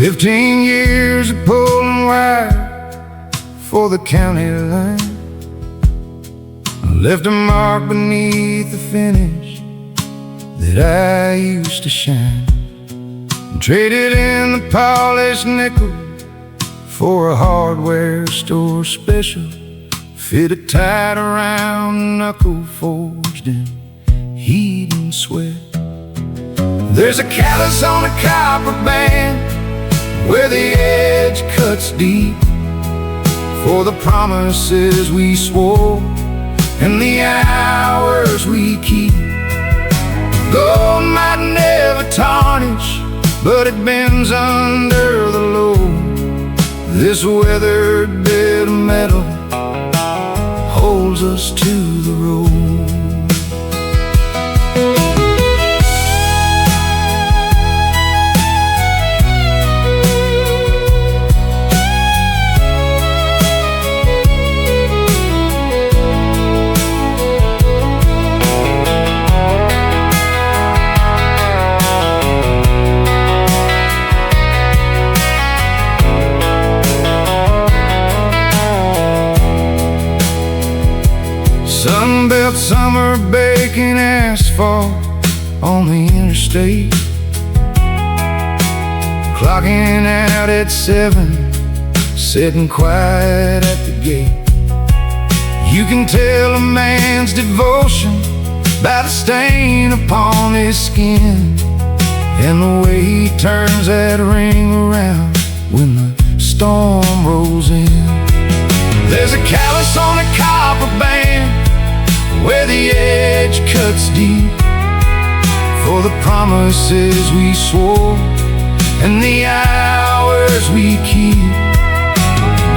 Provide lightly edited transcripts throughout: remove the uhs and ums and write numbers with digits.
15 years of pulling wire for the county line. I left a mark beneath the finish that I used to shine, and traded in the polished nickel for a hardware store special, fitted tight around the knuckle, forged in heat and sweat. There's a callus on a copper band where the edge cuts deep, for the promises we swore and the hours we keep. Gold might never tarnish, but it bends under the load. This weathered bit of metal holds us to the road. Sunbelt summer baking asphalt on the interstate, clocking out at 7, sitting quiet at the gate. You can tell a man's devotion by the stain upon his skin, and the way he turns that ring around when the storm rolls in. There's a callus on a copper band where the edge cuts deep, for the promises we swore and the hours we keep.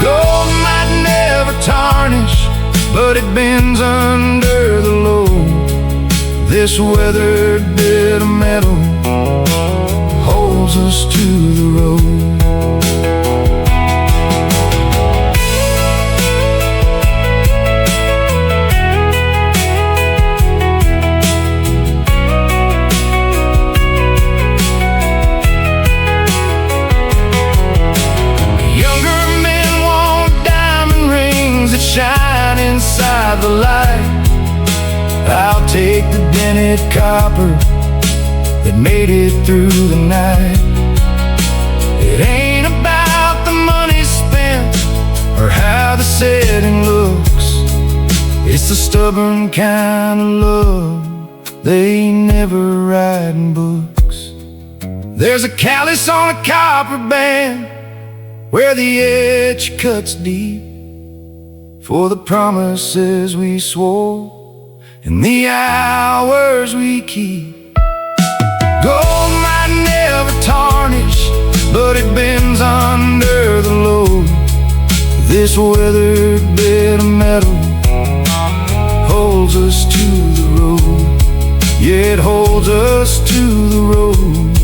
Gold might never tarnish, but it bends under the load. This weathered bit of metal holds us to the road. Shine inside the light. I'll take the dented copper that made it through the night. It ain't about the money spent or how the setting looks. It's the stubborn kind of love they never write in books. There's a callus on a copper band where the edge cuts deep, for the promises we swore and the hours we keep. Gold might never tarnish, but it bends under the load. This weathered bit of metal holds us to the road. Yeah, it holds us to the road.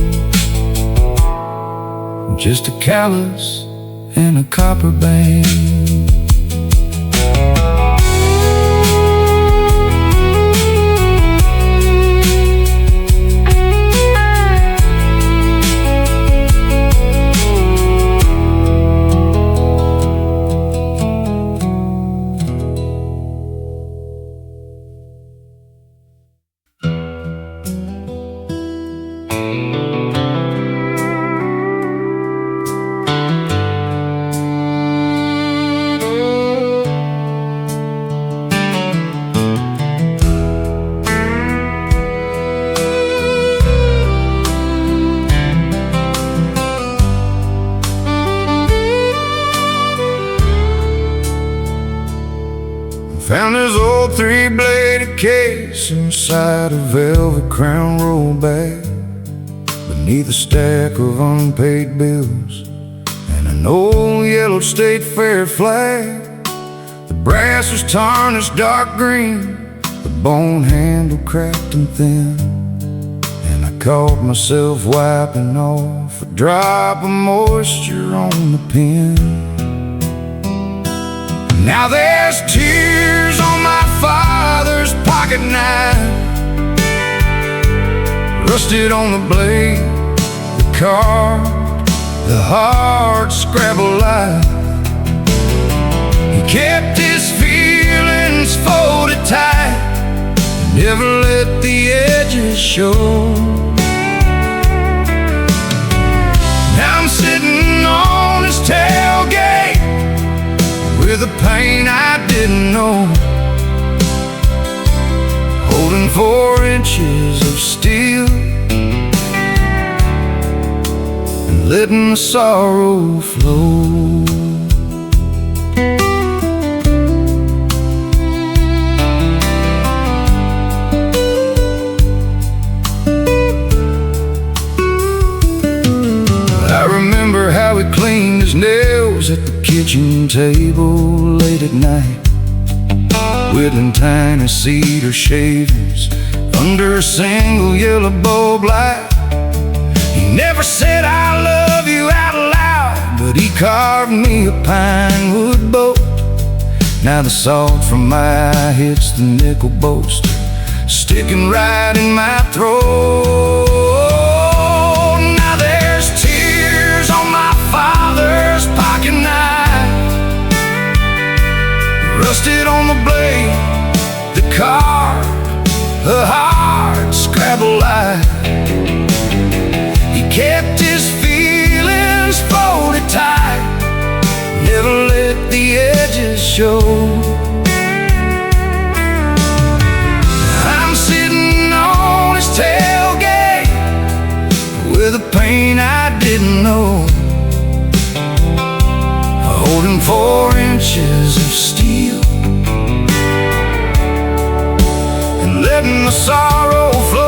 Just a callus and a copper band. Found this old 3-bladed case inside a velvet crown roll bag, beneath a stack of unpaid bills and an old yellowed State Fair flag. The brass was tarnished dark green, the bone handle cracked and thin, and I caught myself wiping off a drop of moisture on the pen. Now there's tears on my father's pocket knife, rusted on the blade that carved the hard scrabble life. He kept his feelings folded tight, never let the edges show. Now I'm sitting on his tailgate with a pain I didn't know, holding 4 inches of steel and letting the sorrow flow. I remember how he cleaned his nails at the kitchen table late at night, whittling tiny cedar shavings under a single yellow bulb light. He never said I love you out loud, but he carved me a pine wood boat. Now the salt from my eye hits the nickel bolster, sticking right in my throat. Now there's tears on my father's pocket knife, rusted on the blade that carved a hard scrabble life. He kept his feelings folded tight, never let the edges show. I'm sitting on his tailgate with a pain I didn't know, holding 4 inches of steel and letting the sorrow flow.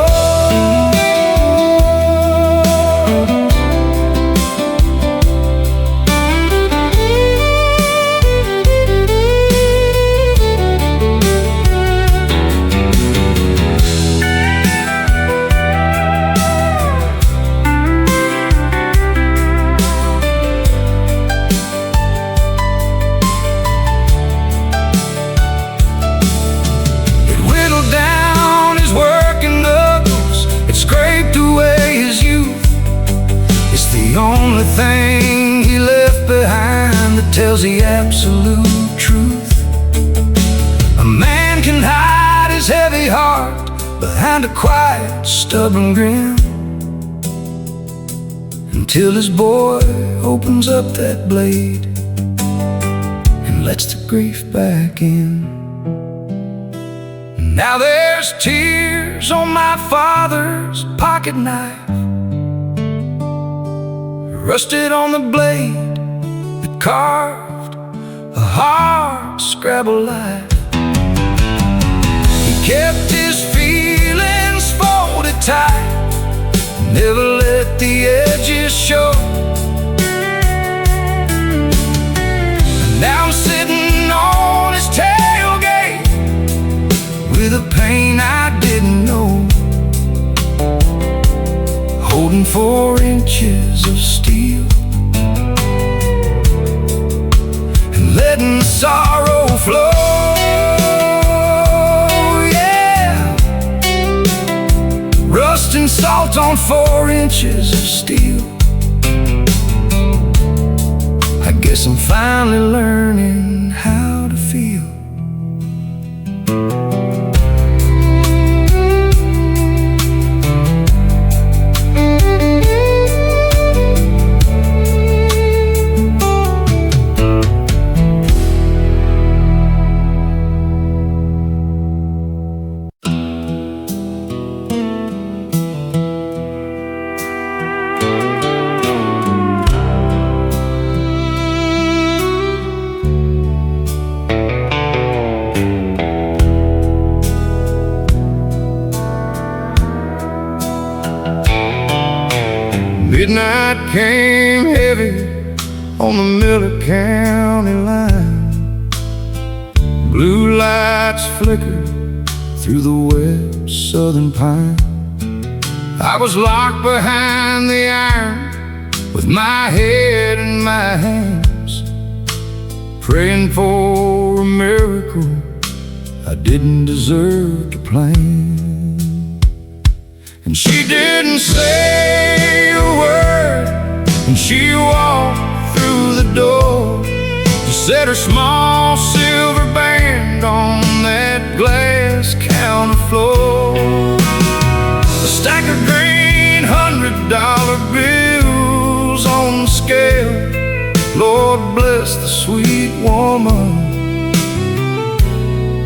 The only thing he left behind that tells the absolute truth. A man can hide his heavy heart behind a quiet, stubborn grin, until his boy opens up that blade and lets the grief back in. Now there's tears on my father's pocket knife, rusted on the blade that carved a hard scrabble life. He kept his feelings folded tight, never let the edges show. And now I'm sitting on his tailgate with a pain I didn't know, holding 4 inches of steel and letting the sorrow flow. Yeah, rust and salt on 4 inches of steel. I guess I'm finally learning how to feel. Midnight came heavy on the Miller County line. Blue lights flickered through the wet southern pine. I was locked behind the iron with my head in my hands, praying for a miracle I didn't deserve to plan. And she didn't say a word And she walked through the door to set her small silver band on that glass counter floor. A stack of green $100 bills on the scale. Lord bless the sweet woman.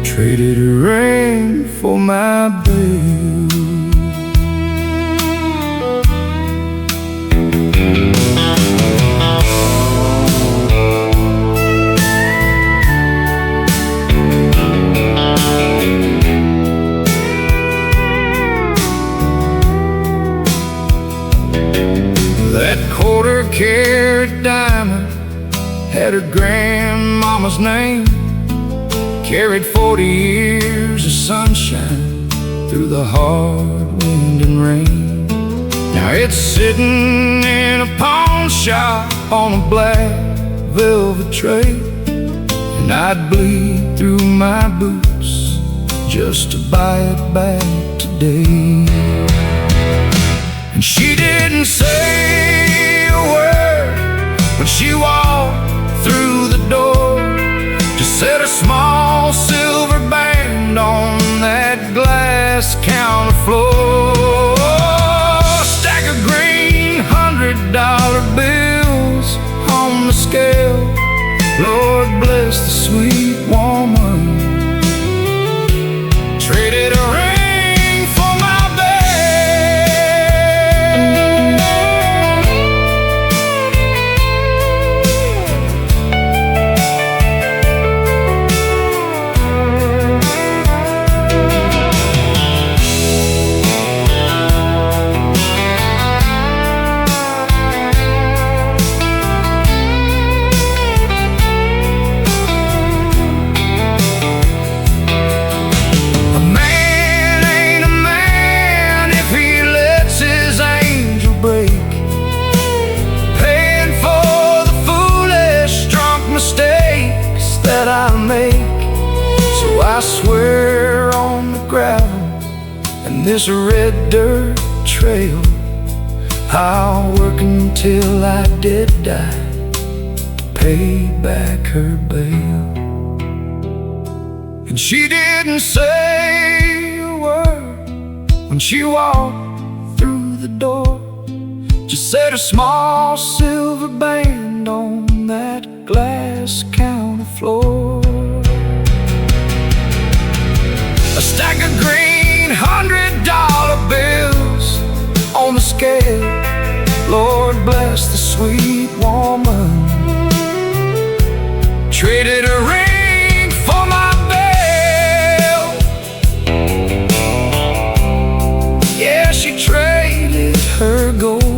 Traded a ring for my babe. That quarter-carat diamond had her grandmama's name. Carried 40 years of sunshine through the hard wind and rain. Now it's sitting in a pawn shop on a black velvet tray, and I'd bleed through my boots just to buy it back today. And she didn't say a word when she walked through the door, just set a small silver band on that glass counter floor. A stack of green $100 bills on the scale. Lord bless the sweet woman. Traded a ring for my that I make. So I swear on the gravel and this red dirt trail, I'll work until I did die to pay back her bail. And she didn't say a word when she walked through the door, just set a small silver band on that glass counter floor. A stack of green $100 bills on the scale. Lord bless the sweet woman. Traded a ring for my bail. Yeah, she traded her gold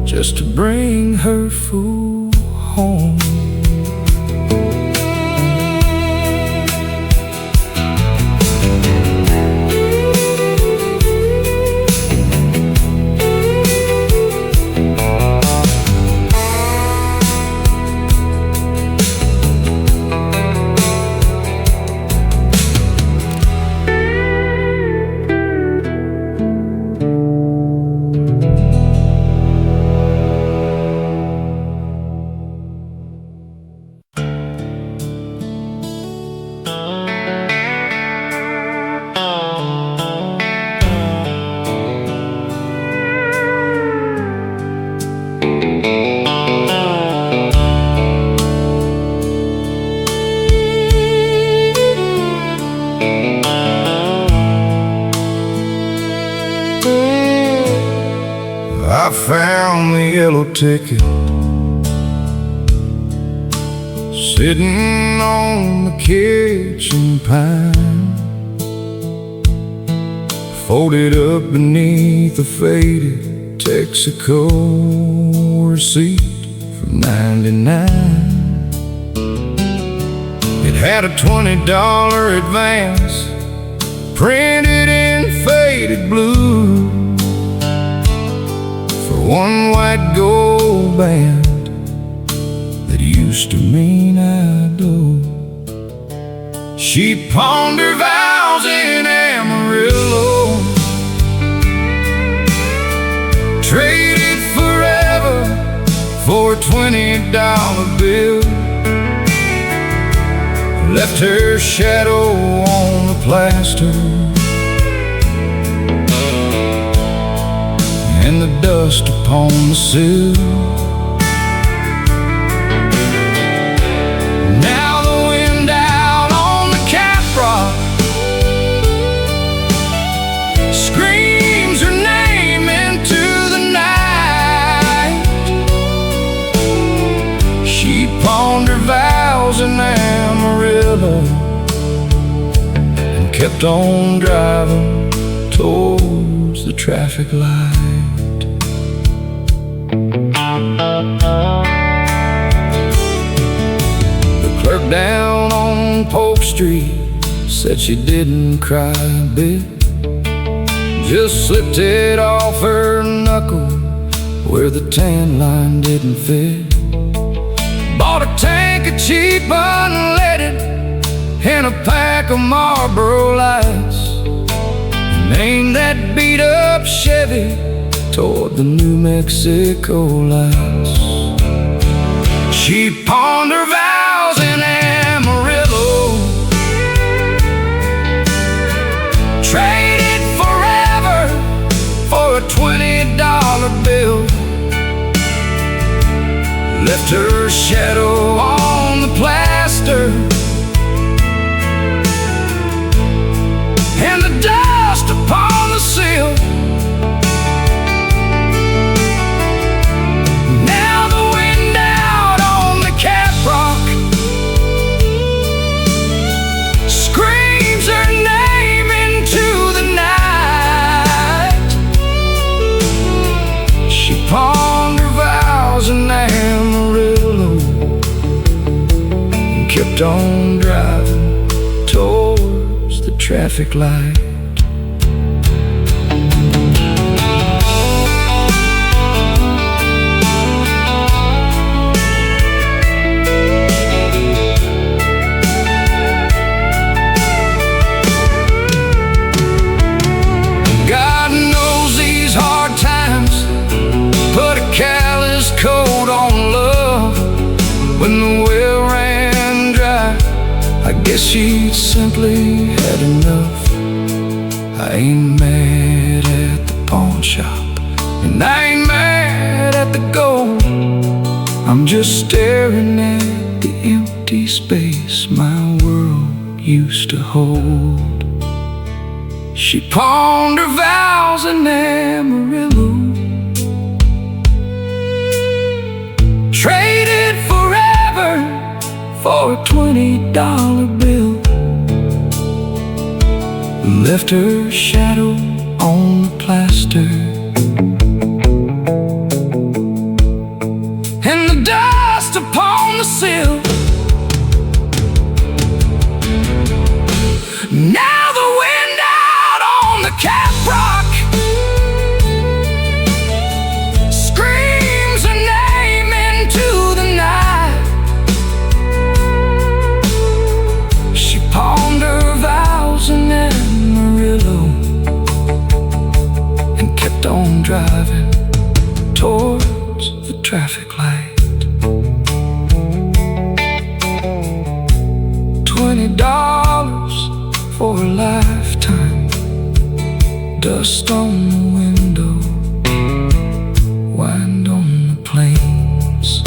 just to bring her fool home. I found the yellow ticket sitting on the kitchen pine, folded up beneath a faded Texaco receipt from '99. It had a $20 advance printed in faded blue for one white gold band that used to mean I'd owe. She pawned her vows in Amarillo $20 bill, left her shadow on the plaster and the dust upon the sill. Now the wind out on the caprock screams her name into the night. She pawned her vows in Amarillo and kept on driving towards the traffic light. The clerk down on Polk Street said she didn't cry a bit, just slipped it off her knuckle where the tan line didn't fit. Bought a tank of cheap unleaded and a pack of Marlboro Lights, and aimed that beat up Chevy toward the New Mexico lights. She pawned her vows in Amarillo, traded forever for a $20 bill, left her shadow on the plaster and the dust upon the sill. Now the wind out on the caprock screams her name into the night. She pawned her vows in Amarillo and kept on driving towards the traffic light. God knows these hard times put a callous coat on love. When the well ran dry, I guess she'd simply had enough. I ain't mad at the pawn shop, and I ain't mad at the gold. I'm just staring at the empty space my world used to hold. She pawned her vows in Amarillo, traded forever for a $20 bill, left her shadow on the plaster and the dust upon the sill. Now the wind out on the caprock screams her name into the night. She pawned her vows in Amarillo and kept on driving towards the traffic light. $20 for a lifetime, dust on the window, wind on the plains.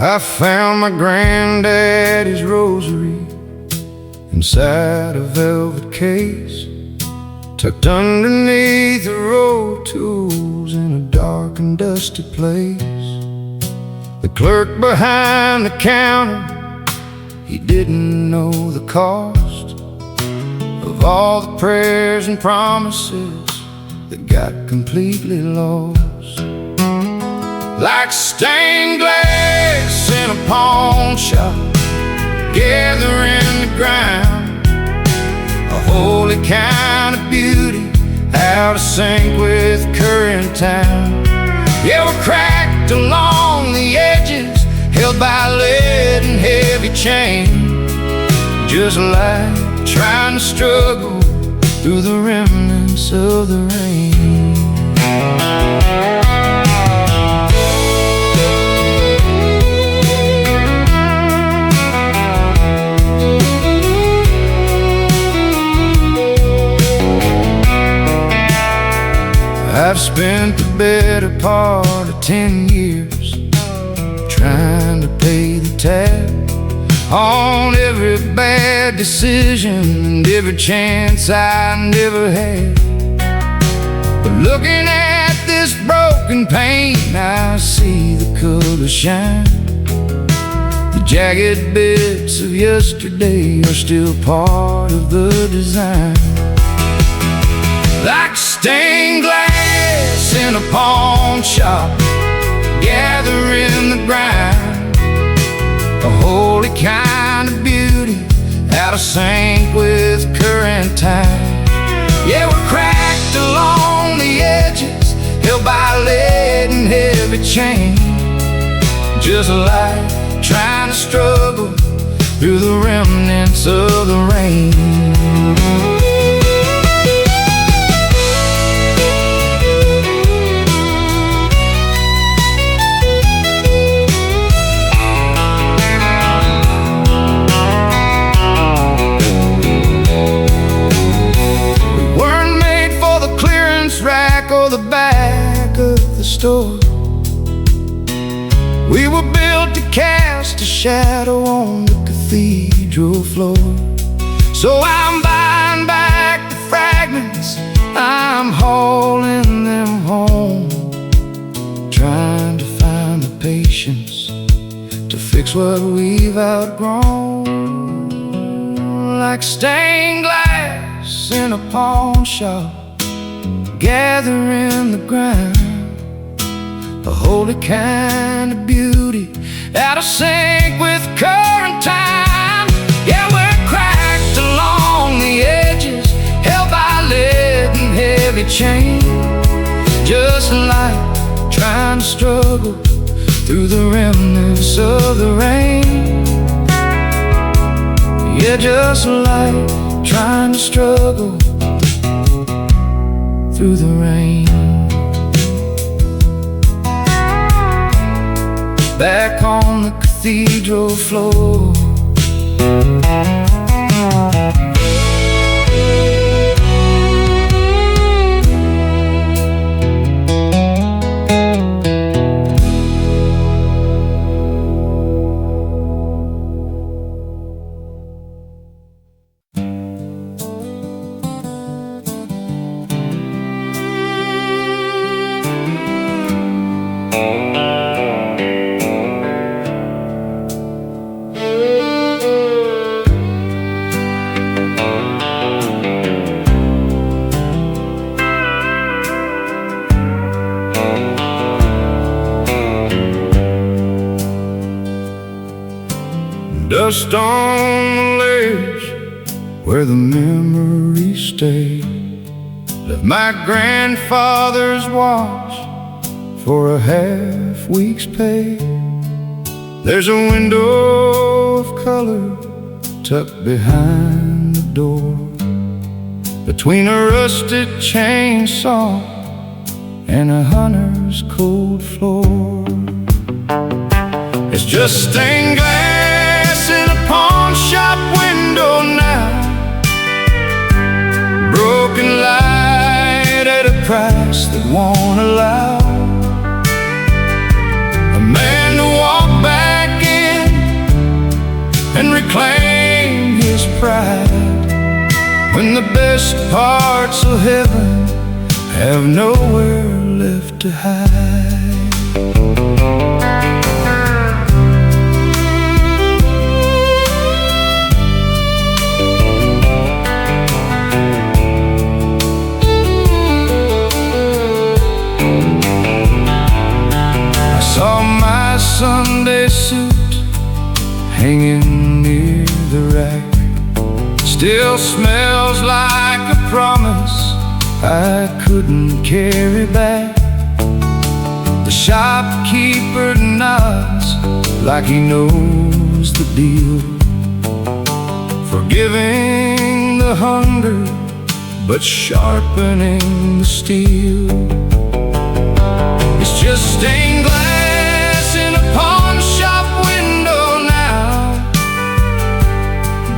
I found my granddaddy's rosary inside a velvet case, tucked underneath the road tools in a dark and dusty place. The clerk behind the counter, he didn't know the cost of all the prayers and promises that got completely lost. Like stained glass in a pawn shop, gathering the ground, a holy kind of beauty out of sync with current time. Yeah, we're cracked along the edges, held by lead and heavy chain, just like trying to struggle through the remnants of the rain. I've spent the better part of 10 years trying to pay the tab on every bad decision and every chance I never had. But looking at this broken paint, I see the color shine. The jagged bits of yesterday are still part of the design. Like stained glass in a pawn shop, gathering the ground, a holy kind of beauty out of sync with current time. Yeah, we're cracked along the edges, held by lead and heavy chain, just like trying to struggle through the remnants of the rain. Or the back of the store. We were built to cast a shadow on the cathedral floor. So I'm buying back the fragments, I'm hauling them home, trying to find the patience to fix what we've outgrown. Like stained glass in a pawn shop, gathering the ground, a holy kind of beauty out of sync with current time. Yeah, we're cracked along the edges, held by lead and heavy chain, just like trying to struggle through the remnants of the rain. Yeah, just like trying to struggle through the rain. Back on the cathedral floor. Dust on the ledge where the memories stay, left my grandfather's watch for a half-week's pay. There's a window of color tucked behind the door, between a rusted chainsaw and a hunter's cold floor. It's just stained glass in a pawn shop window now, broken light at a price that won't allow a man to walk back in and reclaim his pride, when the best parts of heaven have nowhere left to hide. suit hanging near the rack still smells like a promise I couldn't carry back. The shopkeeper nods like he knows the deal, forgiving the hunger but sharpening the steel. It's just stained glass in a pawn shop window now,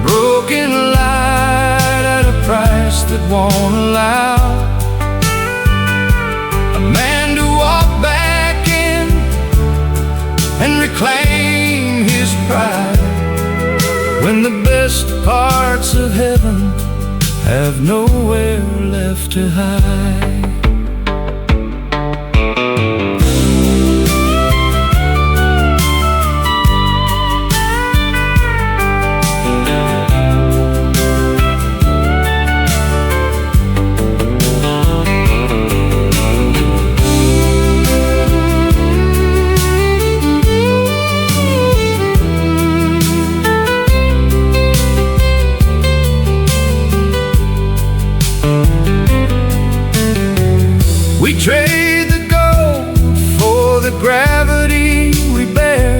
broken light at a price that won't allow a man to walk back in and reclaim his pride, when the best parts of heaven have nowhere left to hide. We trade the gold for the gravity we bear,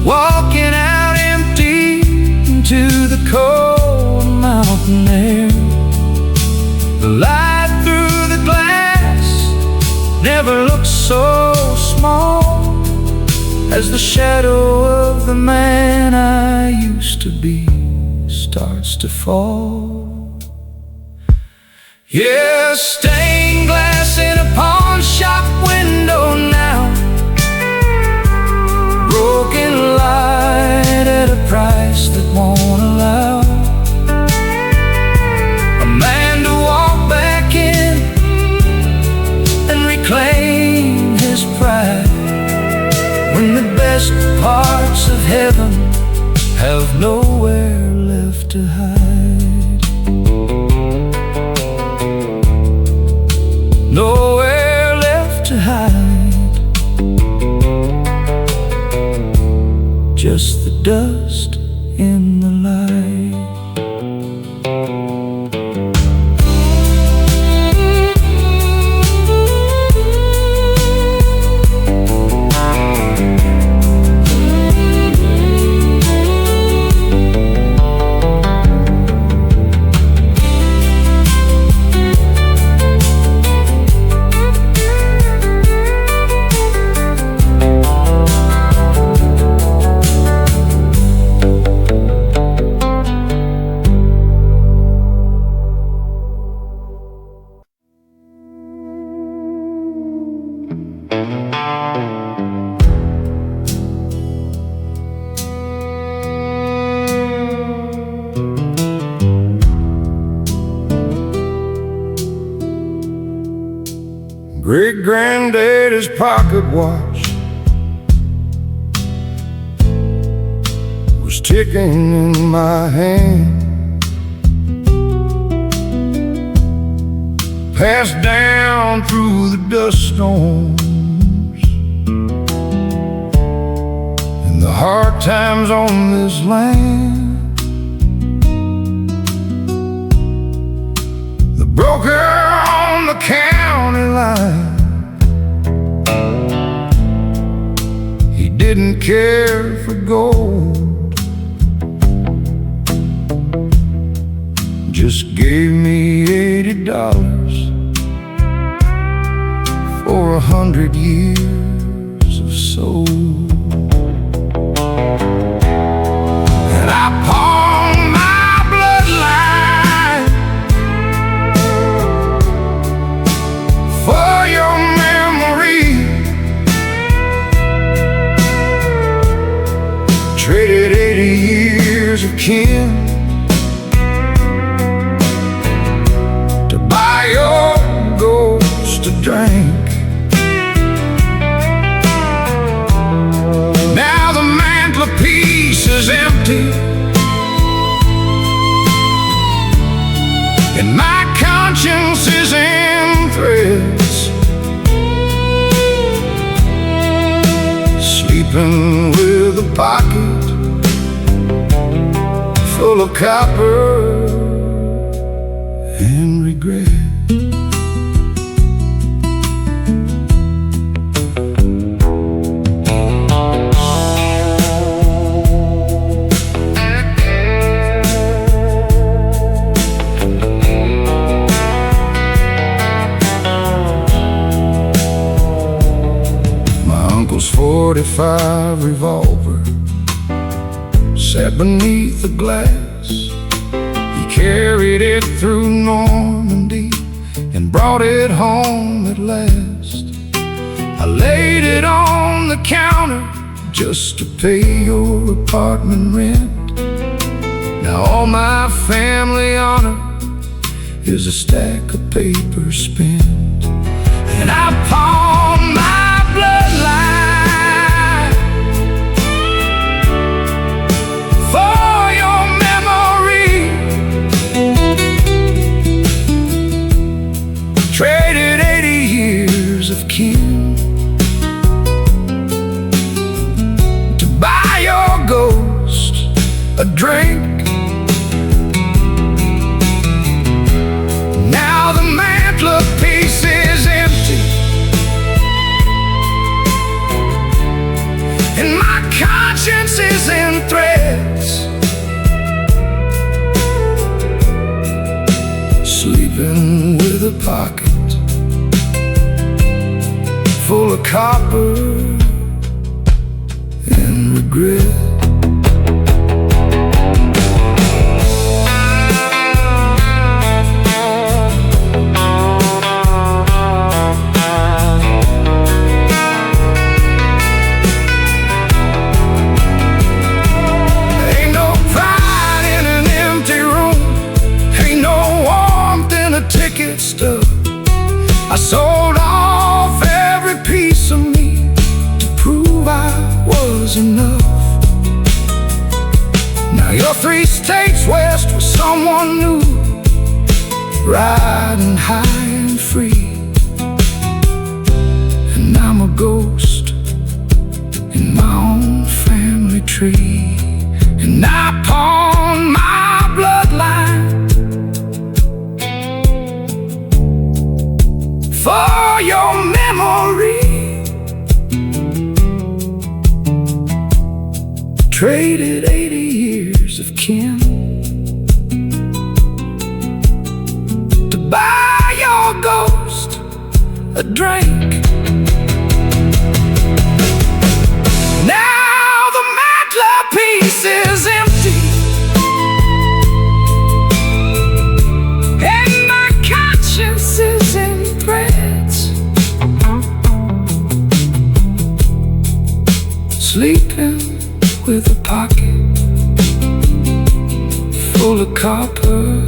walking out empty into the cold mountain air. The light through the glass never looks so small as the shadow of the man I used to be starts to fall. Yeah, stained glass in a pawn shop window now, broken light at a price that won't allow a man to walk back in and reclaim his pride, when the best parts of heaven have nowhere left to hide. Nowhere left to hide, just the dust in the light. Great-granddaddy's pocket watch was ticking in my hand, passed down through the dust storms and the hard times on this land. The broker on the county line, he didn't care for gold, just gave me $80 for 100 years of soul. And I pawned my bloodline for your memory, traded 80 years of kin to buy your ghost a drink. Now the mantelpiece is empty and my conscience is in threads, sleeping sleeping with a pocket full of copper and regret. My uncle's .45 revolver sat beneath the glass. He carried it through Normandy and brought it home at last. I laid it on the counter just to pay your apartment rent. Now all my family honor is a stack of paper spent. And I pawned my bloodline for your memory. Traded 80 years of kin to buy your ghost a drink. Now the mantelpiece is empty and my conscience is in threads. Sleeping with a pocket full of copper and regret. Ticket stub. I sold off every piece of me to prove I was enough. Now you're 3 states west with someone new, riding high and free. And I'm a ghost in my own family tree. And I pawn my bloodline for your memory. Traded 80 years of kin to buy your ghost a drink. Now the mantelpiece is empty and my conscience is in threads. Sleeping with a pocket full of copper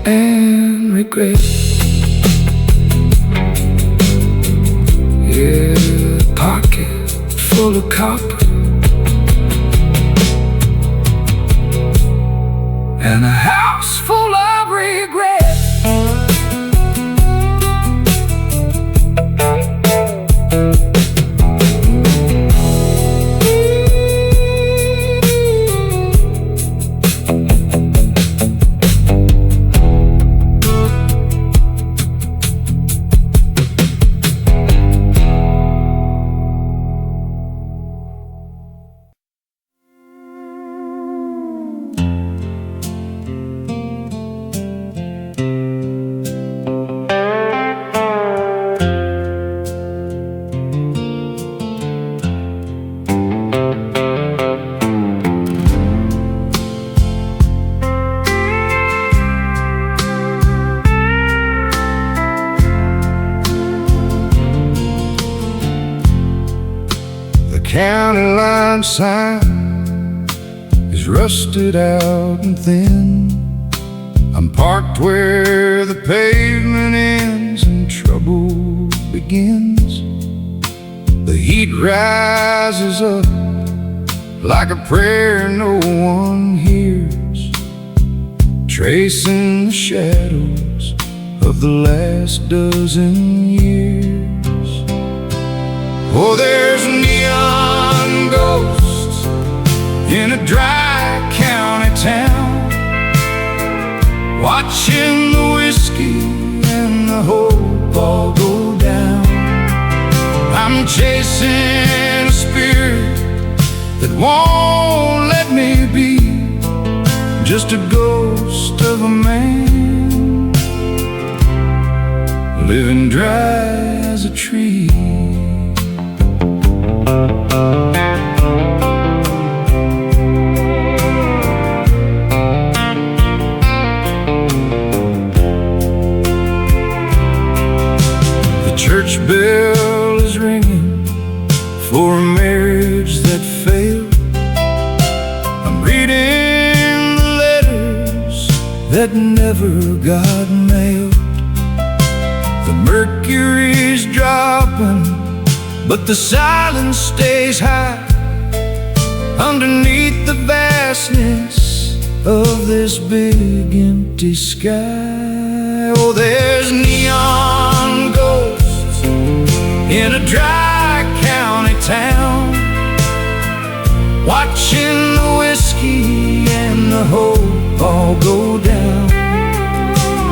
and regret. Yeah, pocket full of copper and a house full of regret. County line sign is rusted out and thin. I'm parked where the pavement ends and trouble begins. The heat rises up like a prayer no one hears, tracing the shadows of the last dozen years. Oh, there's neon I'm chasing a spirit that won't let me be just a ghost of a man, living dry as a tree. The church bell is ringing for a marriage that failed. I'm reading the letters that never got mailed. The mercury's dropping, but the silence stays high underneath the vastness of this big empty sky. Oh, there's neon ghosts in a dry county town, watching the whiskey and the hope all go down.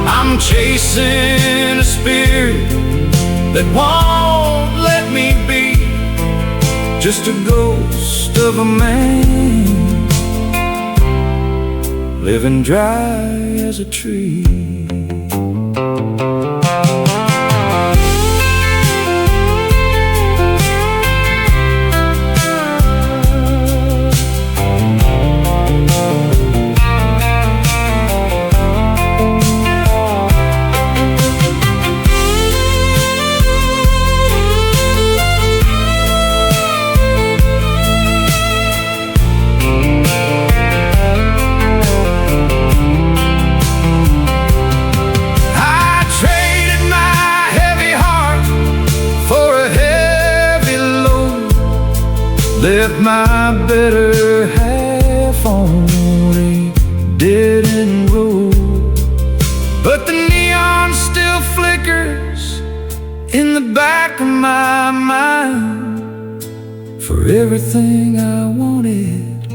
I'm chasing a spirit that won't let me be just a ghost of a man, living dry as a tree. Left my better half on a dead-end road, but the neon still flickers in the back of my mind for everything I wanted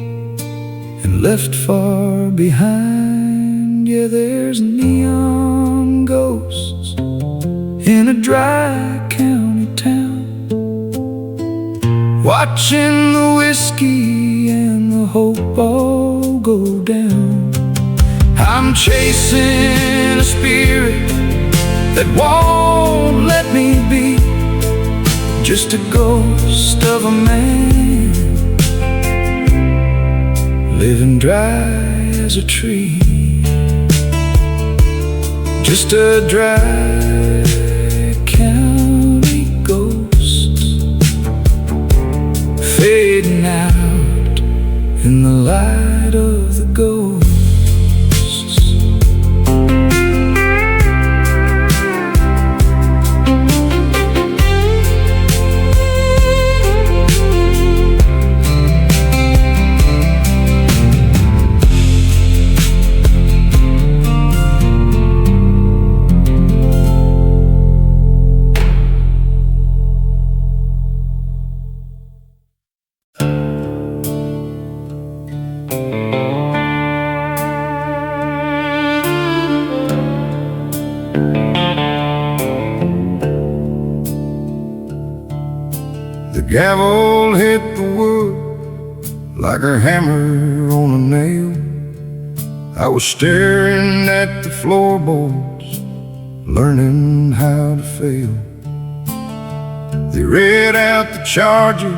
and left far behind. Yeah, there's neon ghosts in a dry county town, watching the whiskey and the hope all go down. I'm chasing a spirit that won't let me be just a ghost of a man, living dry as a tree. Just a dry county ghost, fading out in the light of the ghosts. The gavel hit the wood like a hammer on a nail. I was staring at the floorboards, learning how to fail. They read out the charges,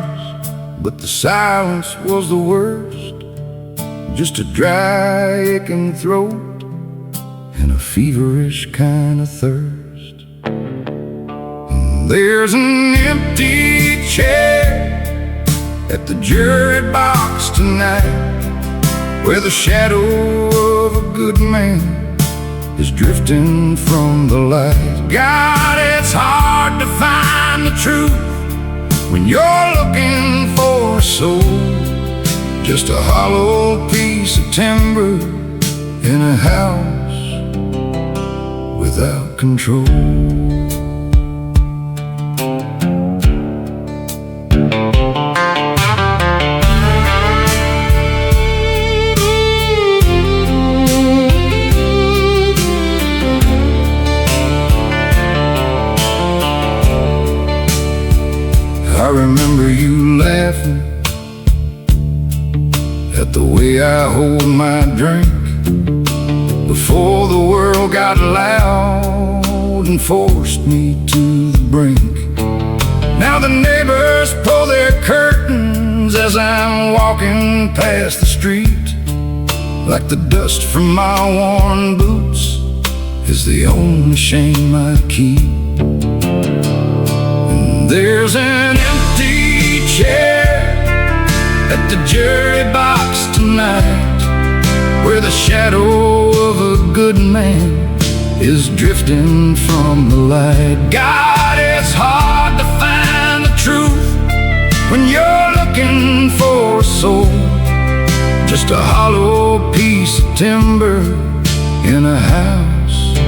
but the silence was the worst. Just a dry aching throat and a feverish kind of thirst. There's an empty chair at the jury box tonight, where the shadow of a good man is drifting from the light. God, it's hard to find the truth when you're looking for a soul. Just a hollow piece of timber in a house without control. remember you laughing at the way I hold my drink before the world got loud and forced me to the brink. Now the neighbors pull their curtains as I'm walking past the street, like the dust from my worn boots is the only shame I keep. And there's an empty chair at the jury box tonight, where the shadow of a good man is drifting from the light. God, it's hard to find the truth when you're looking for a soul, just a hollow piece of timber in a house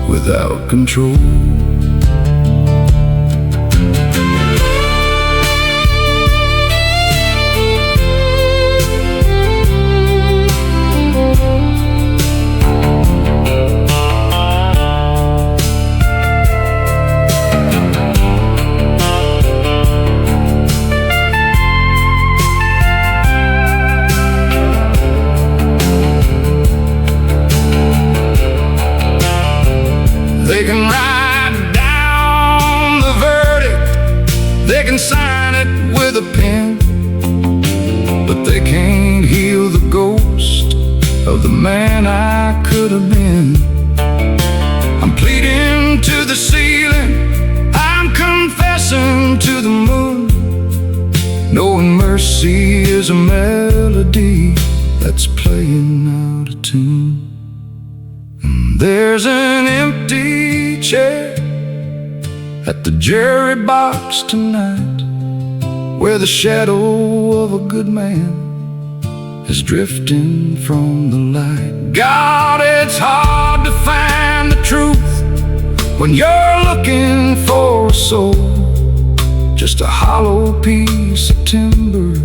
without control. They can write down the verdict, they can sign it with a pen, but they can't heal the ghost of the man I could have been. I'm pleading to the ceiling, I'm confessing to the moon, knowing mercy is a melody that's playing out of tune. There's an empty chair at the jury box tonight, where the shadow of a good man is drifting from the light. God, it's hard to find the truth when you're looking for a soul, just a hollow piece of timber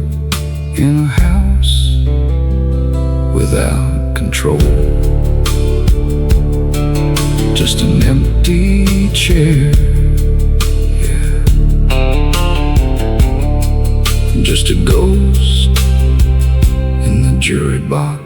in a house without control. Just an empty chair, yeah. Just a ghost in the jury box.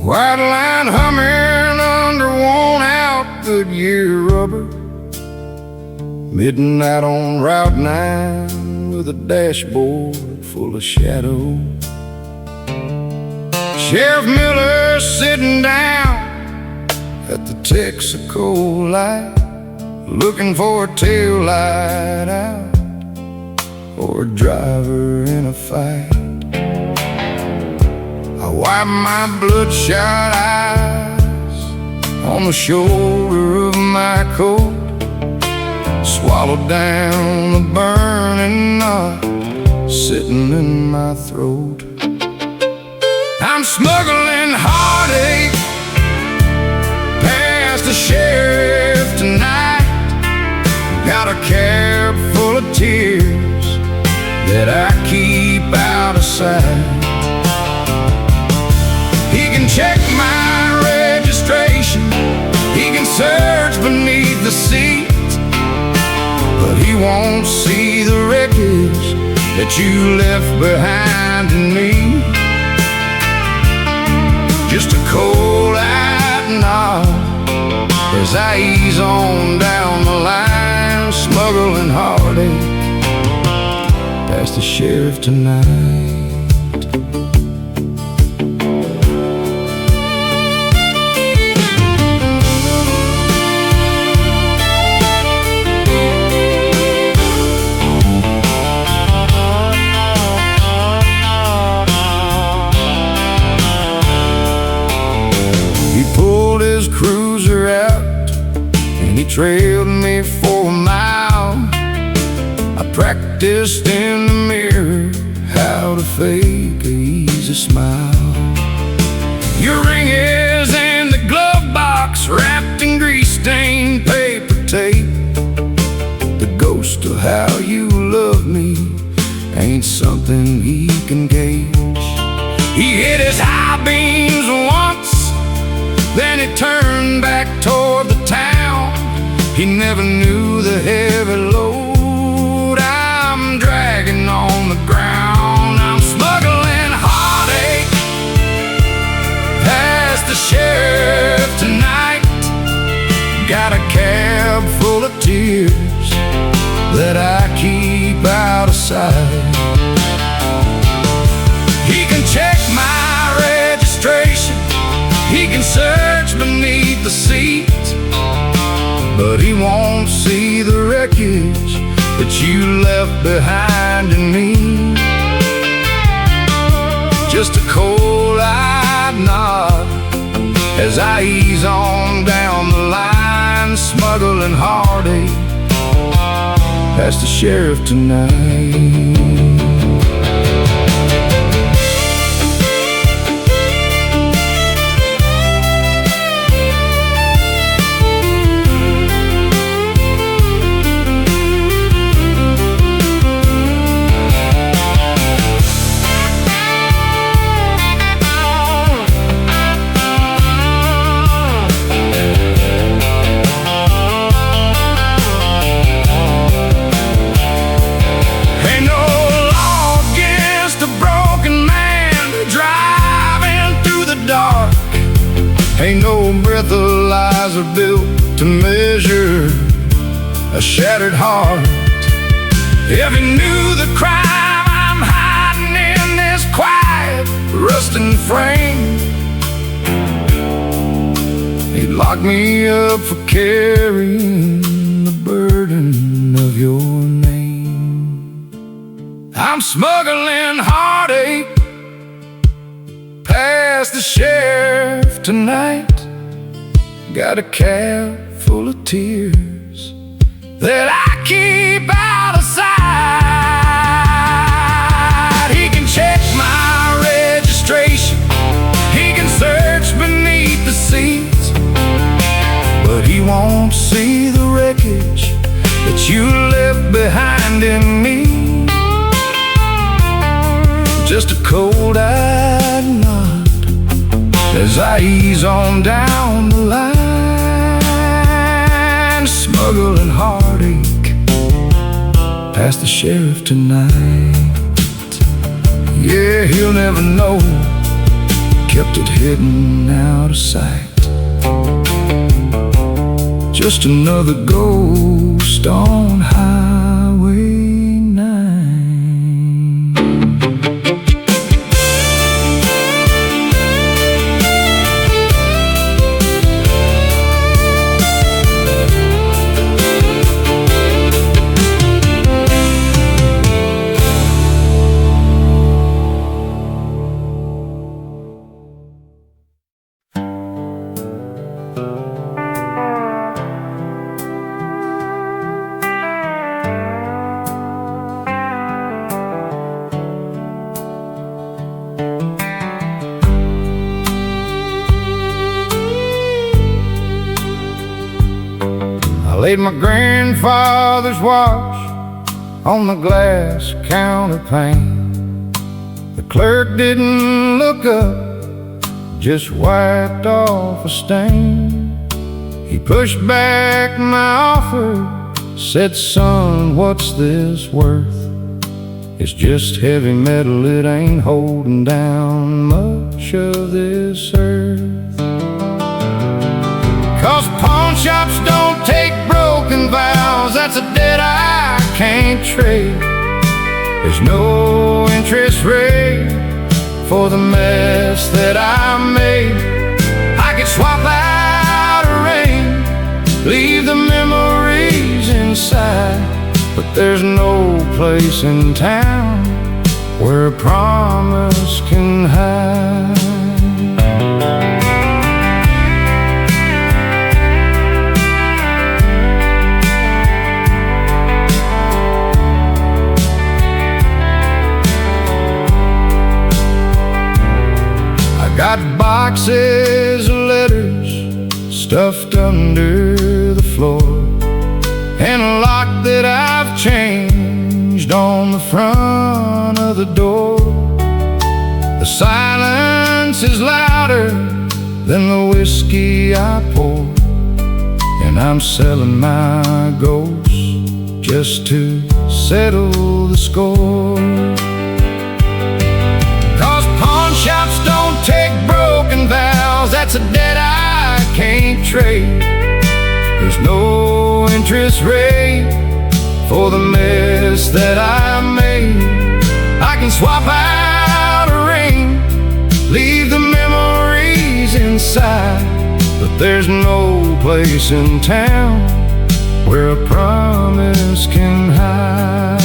White line humming under worn-out Goodyear rubber, midnight on Route 9 with a dashboard full of shadow. Sheriff Miller sitting down at the Texaco light, looking for a tail light out or a driver in a fight. I wipe my bloodshot eyes on the shoulder of my coat, swallow down the burning knot sitting in my throat. I'm smuggling heartache past the sheriff tonight, got a cab full of tears that I keep out of sight. He can check my registration, he can search beneath the seat, but he won't see the wreckage that you left behind in me. Just a cold-eyed nod as I ease on down the line, smuggling heartache past the sheriff tonight. He pulled his cruiser out he trailed me for a mile. I practiced in the mirror how to fake a easy smile. Your ring is in the glove box, wrapped in grease-stained paper tape. The ghost of how you love me ain't something he can gauge. He hit his high beams once, then he turned back toward the town. He never knew the heavy load I'm dragging on the ground. I'm smuggling heartache past the sheriff tonight. Got a cab full of tears that I keep out of sight. He can check my registration, he can search beneath the seat, but he won't see the wreckage that you left behind in me. Just a cold-eyed nod as I ease on down the line, smuggling heartache past the sheriff tonight. Ain't no breathalyzer built to measure a shattered heart. If he knew the crime I'm hiding in this quiet, rusting frame, he'd lock me up for carrying the burden of your name. I'm smuggling heartache past the sheriff tonight. Got a cab full of tears that I keep out of sight. He can check my registration, he can search beneath the seats, but he won't see the wreckage that you left behind in me. Just a cold-eyed nod as I ease on down the line, smuggling heartache past the sheriff tonight. Yeah, he'll never know, kept it hidden out of sight. Just another ghost on Highway 9. I laid my grandfather's watch on the glass counterpane. The clerk didn't look up, just wiped off a stain. He pushed back my offer, said, "Son, what's this worth? It's just heavy metal, it ain't holding down much of this earth. 'Cause pawn shops don't take broken vows, that's a debt I can't trade. There's no interest rate for the mess that I made. I could swap out a ring, leave the memories inside, but there's no place in town where a promise can hide." boxes of letters stuffed under the floor, and a lock that I've changed on the front of the door. The silence is louder than the whiskey I pour, and I'm selling my ghost just to settle the score. 'Cause pawn shops don't take broken vows, that's a debt I can't trade. There's no interest rate for the mess that I made. I can swap out a ring, leave the memories inside, but there's no place in town where a promise can hide.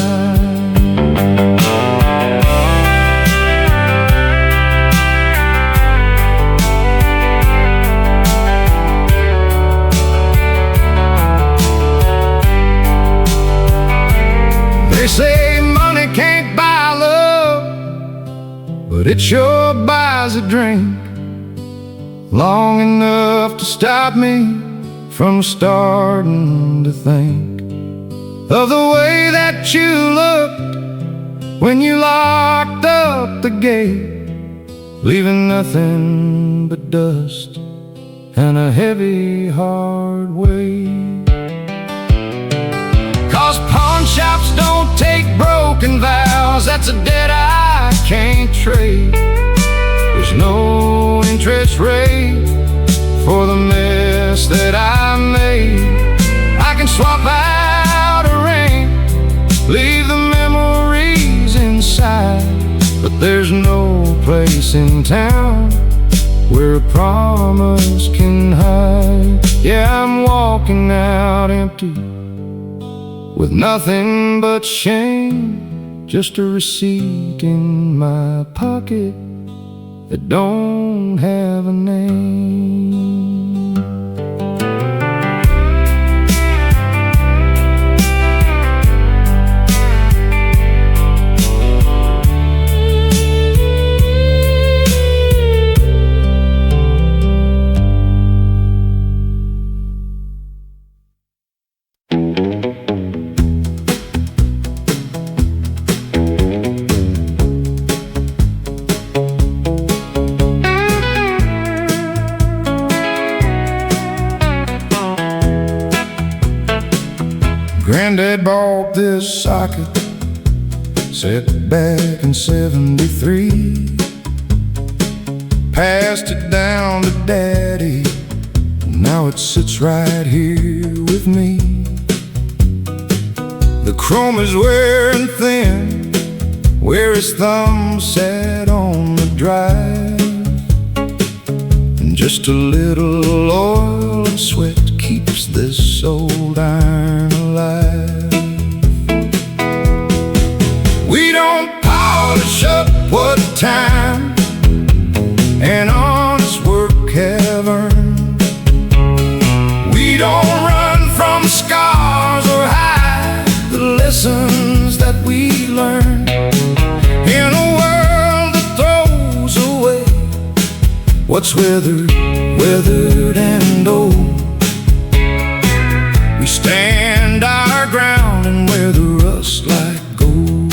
They say money can't buy love, but it sure buys a drink long enough to stop me from starting to think of the way that you looked when you locked up the gate, leaving nothing but dust and a heavy, hard weight. 'Cause pawn shops don't take broken vows, that's a debt I can't trade. There's no interest rate for the mess that I made. I can swap out a ring, leave the memories inside, but there's no place in town where a promise can hide. Yeah, I'm walking out empty with nothing but shame, just a receipt in my pocket that don't have a name. Granddad bought this socket, set back in '73. Passed it down to Daddy, now it sits right here with me. The chrome is wearing thin where his thumb sat on the drive, and just a little oil and sweat keeps this old iron alive. We don't polish up what time and honest work have earned. We don't run from scars or hide the lessons that we learned. In a world that throws away what's weathered and old, we stand our ground and wear the rust like gold.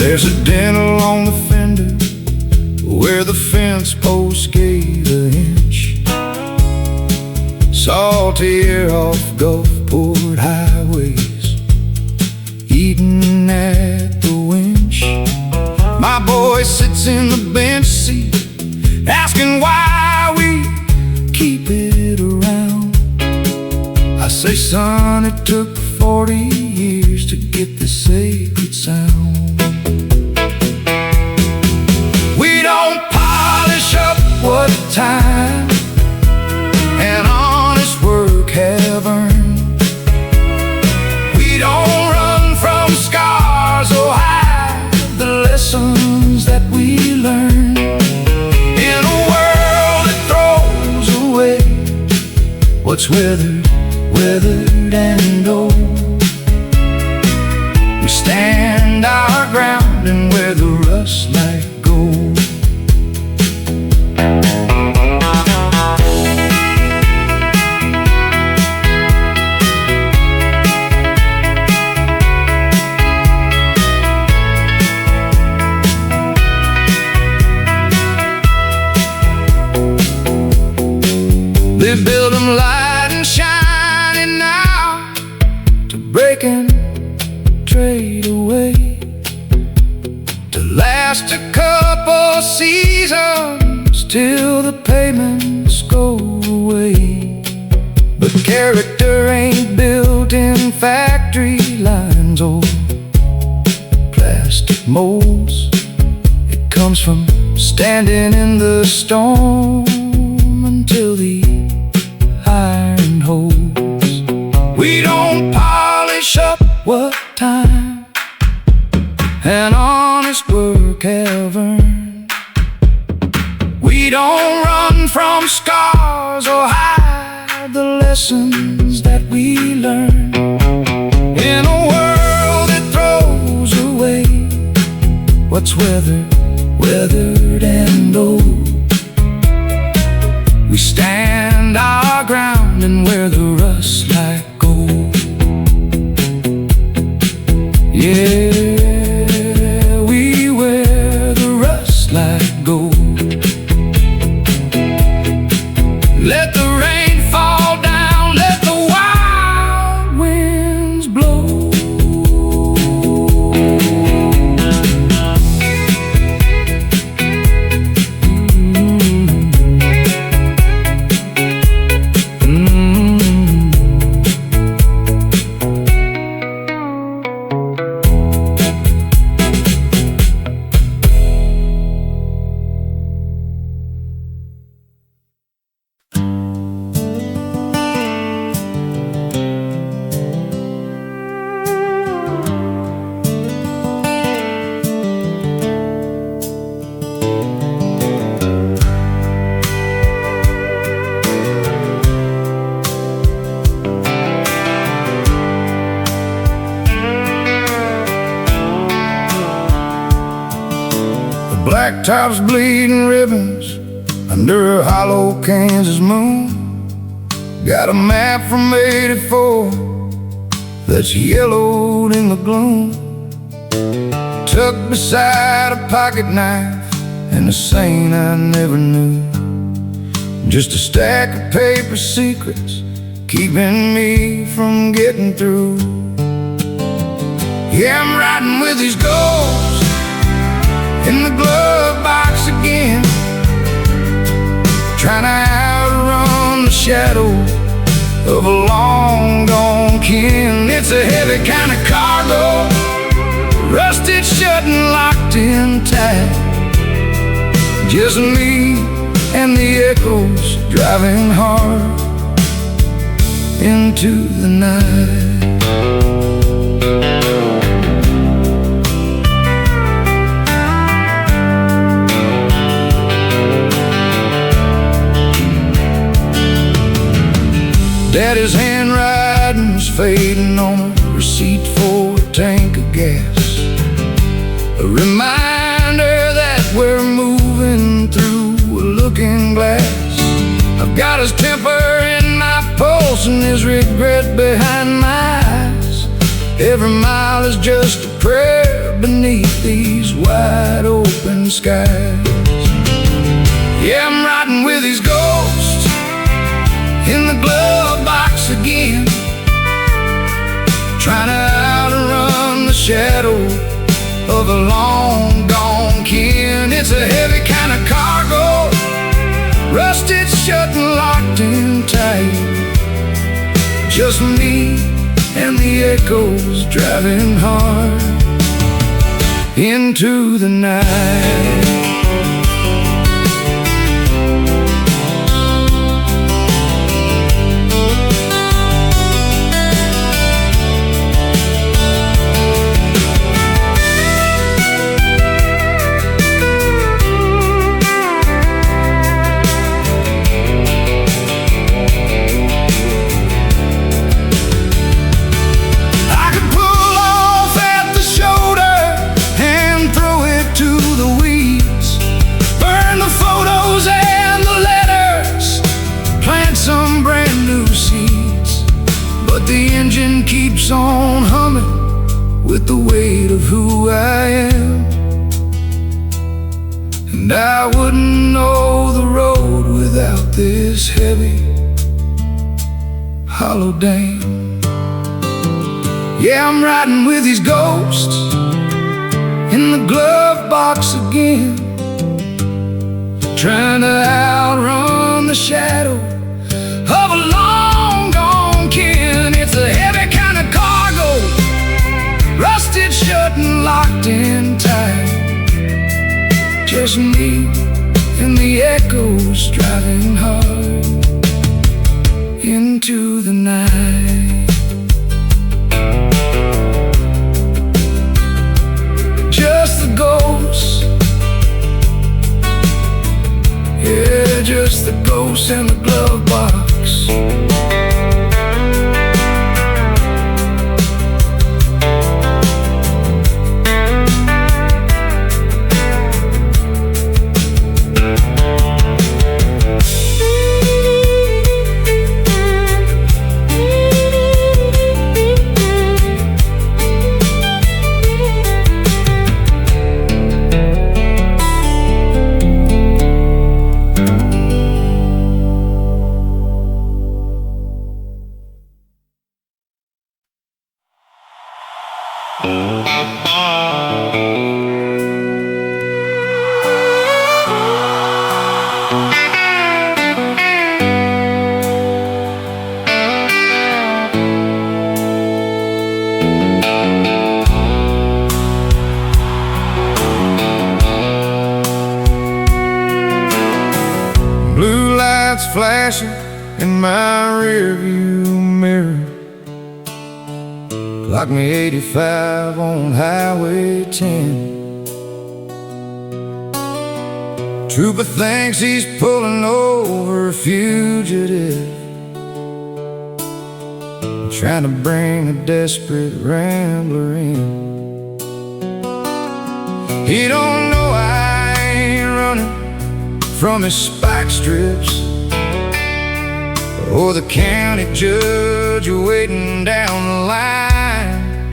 There's a dent along the fender where the fence post gave an inch. Salty air off Gulfport highways, eating at the winch. My boy sits in the bench seat, asking why we keep it around. I say, son, it took 40 years to get the sacred sound. We don't polish up what time and honest work have earned. We don't run from scars or hide the lessons what's weathered, weathered and old. We stand our ground and wear the rust like gold. They build them light and shining now, to break and trade away, to last a couple seasons till the payments go away. But character ain't built in factory lines or plastic molds. It comes from standing in the storm until the iron holds. We don't polish up what time and honest work have earned. We don't run from scars or hide the lessons that we learn. In a world that throws away what's weathered, weathered and old, we stand our ground and wear the rust like gold. Yeah, we wear the rust like gold. Let the rain fall down, let the wild winds blow. Blacktop's bleeding ribbons under a hollow Kansas moon. Got a map from '84 that's yellowed in the gloom, tucked beside a pocket knife and a saint I never knew. Just a stack of paper secrets keeping me from getting through. Yeah, I'm riding with these ghosts in the glove box again, trying to outrun the shadow of a long gone kin. It's a heavy kind of cargo, rusted shut and locked in tight. Just me and the echoes driving hard into the night. Daddy's handwriting's fading on a receipt for a tank of gas, a reminder that we're moving through a looking glass. I've got his temper in my pulse and his regret behind my eyes. Every mile is just a prayer beneath these wide open skies. Yeah, I'm riding with these ghosts in the glove box again, trying to outrun the shadow of a long gone kin. It's a heavy kind of cargo, rusted shut and locked in tight. Just me and the echoes driving hard into the night. hollow dame. Yeah, I'm riding with these ghosts in the glove box again, trying to outrun the shadow of a long gone kin. It's a heavy kind of cargo, rusted shut and locked in tight. Just me and the echoes driving hard into the night. Just the ghosts, yeah, just the ghosts in the glove box. Blue lights flashing in my rearview mirror, clock me 85 on Highway 10. Trooper thinks he's pulling over a fugitive, trying to bring a desperate rambler in. He don't know I ain't running from his spike strips or the county judge waiting down the line.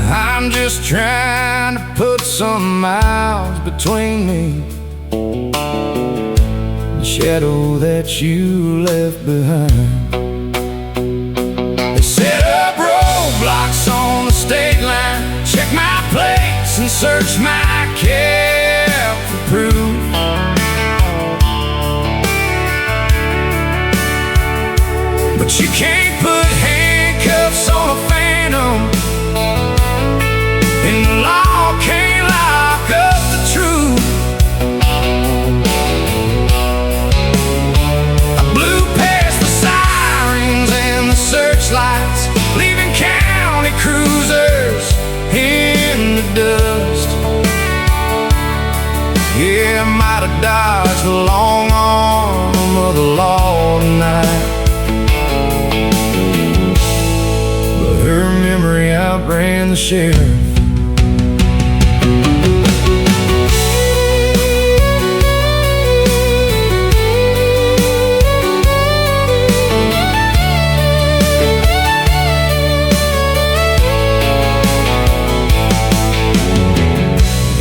I'm just trying to put some miles between me and the shadow that you left behind. They set up roadblocks on the state line, check my plates and search my cab for proof. But you can't put handcuffs on a phantom, and the law can't lock up the truth. I blew past the sirens and the searchlights, leaving county cruisers in the dust. Yeah, I might have dodged the long arm of the law tonight, her memory outran the sheriff.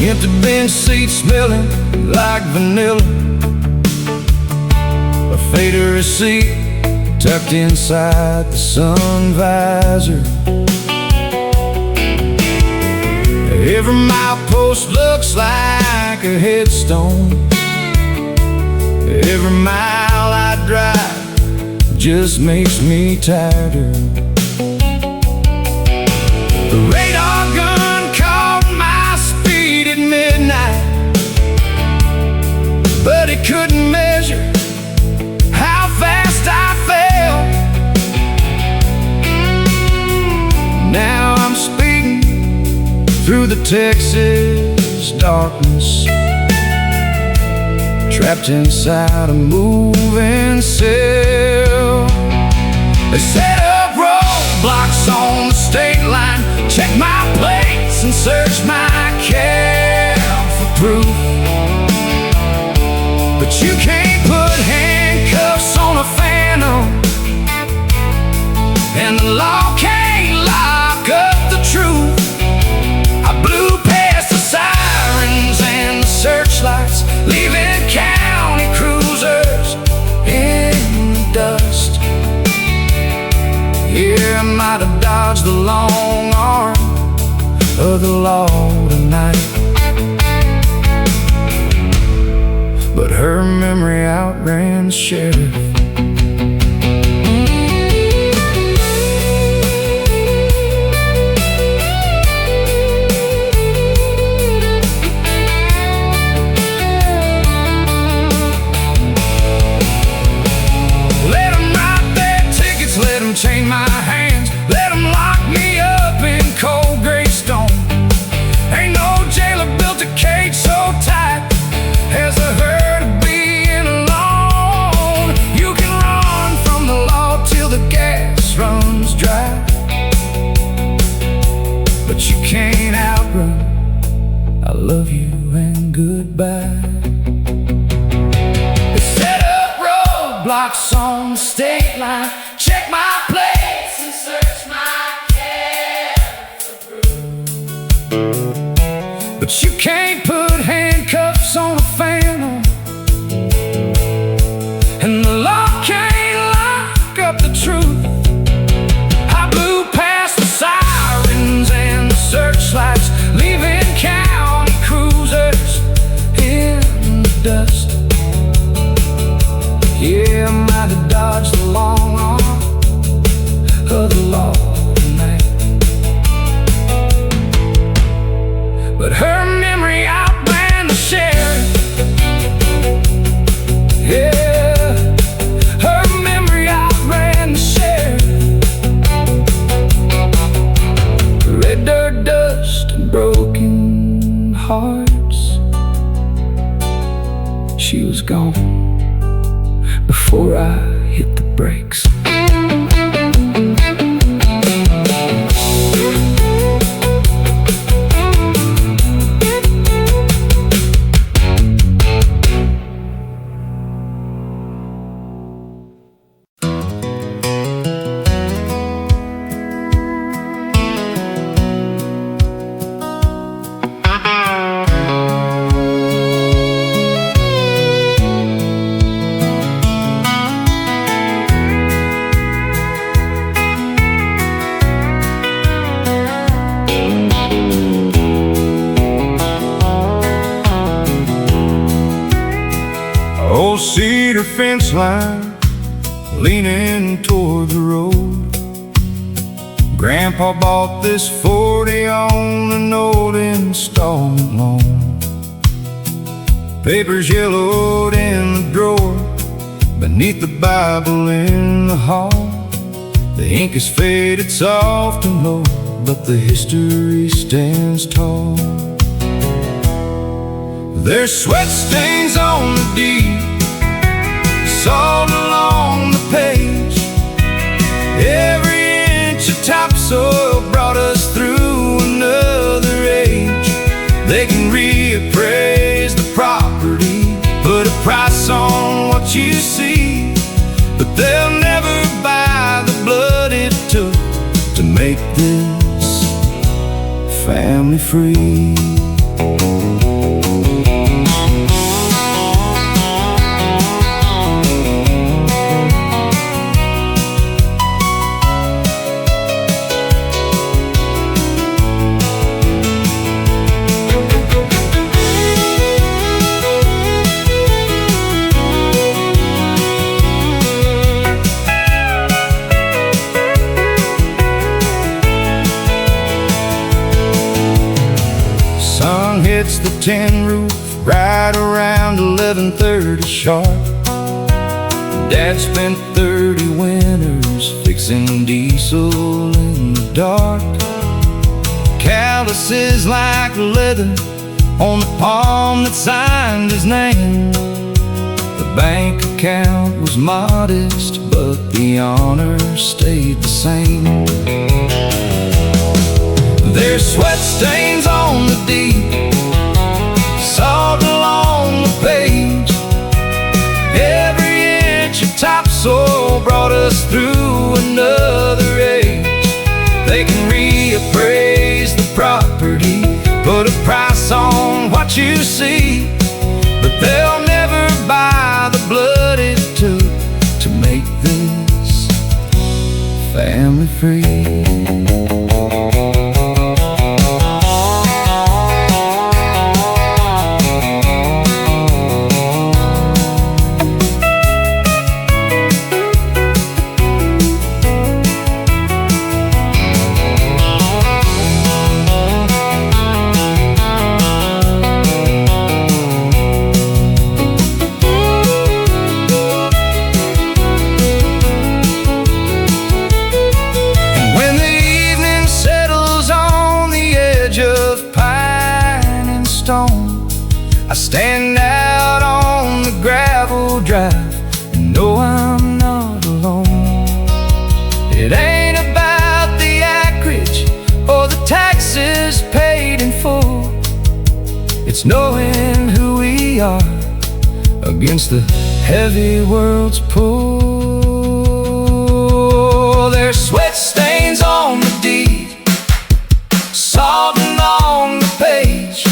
Empty bench seat smelling like vanilla, a fader receipt tucked inside the sun visor. Every milepost looks like a headstone. Every mile I drive just makes me tighter. The radar gun caught my speed at midnight, but it couldn't measure how fast I fell. Now I'm speeding through the Texas darkness, trapped inside a moving cell. They set up roadblocks on the state line, check my plates and search my cab for proof. But you can't put handcuffs on a phantom, and the law can't lock up the truth. I blew past the sirens and the searchlights, leaving county cruisers in the dust. dodge the long arm of the law tonight. But her memory outran the sheriff. Chain my hands, let them lock me up in cold gray stone. Ain't no jailer built a cage so tight as the hurt of being alone. You can run from the law till the gas runs dry, but you can't outrun I love you and goodbye. They set up roadblocks on the state line, check my plates and search my cab for proof. But you can't put handcuffs on a phantom, and the law can't lock up the truth. I blew past the sirens and the searchlights, leaving county cruisers in the dust. Yeah, I might have dodged the long arm of the law tonight, but her memory outran the sheriff. Yeah, her memory outran the sheriff. Red dirt dust and broken hearts, she was gone before I hit the brakes. Old cedar fence line leaning toward the road. Grandpa bought this 40 on an old installment loan. Papers yellowed in the drawer beneath the Bible in the hall. The ink is faded soft and low, but the history stands tall. There's sweat stains on the deed, salt along the page. Every inch of topsoil brought us through another age. They can reappraise the property, put a price on what you see, but they'll never buy the blood it took to make this family free. Hits the tin roof right around 11:30 sharp. Dad spent 30 winters fixing diesel in the dark. Calluses like leather on the palm that signed his name. The bank account was modest, but the honor stayed the same. There's sweat stains on the deed, salt along the page. Every inch of topsoil brought us through another age. They can reappraise the property, put a price on what you see, but they'll never buy the blood it took to make this family free. 4-wheel drive and know I'm not alone. It ain't about the acreage or the taxes paid in full. It's knowing who we are against the heavy world's pull. There's sweat stains on the deed, salt on the page.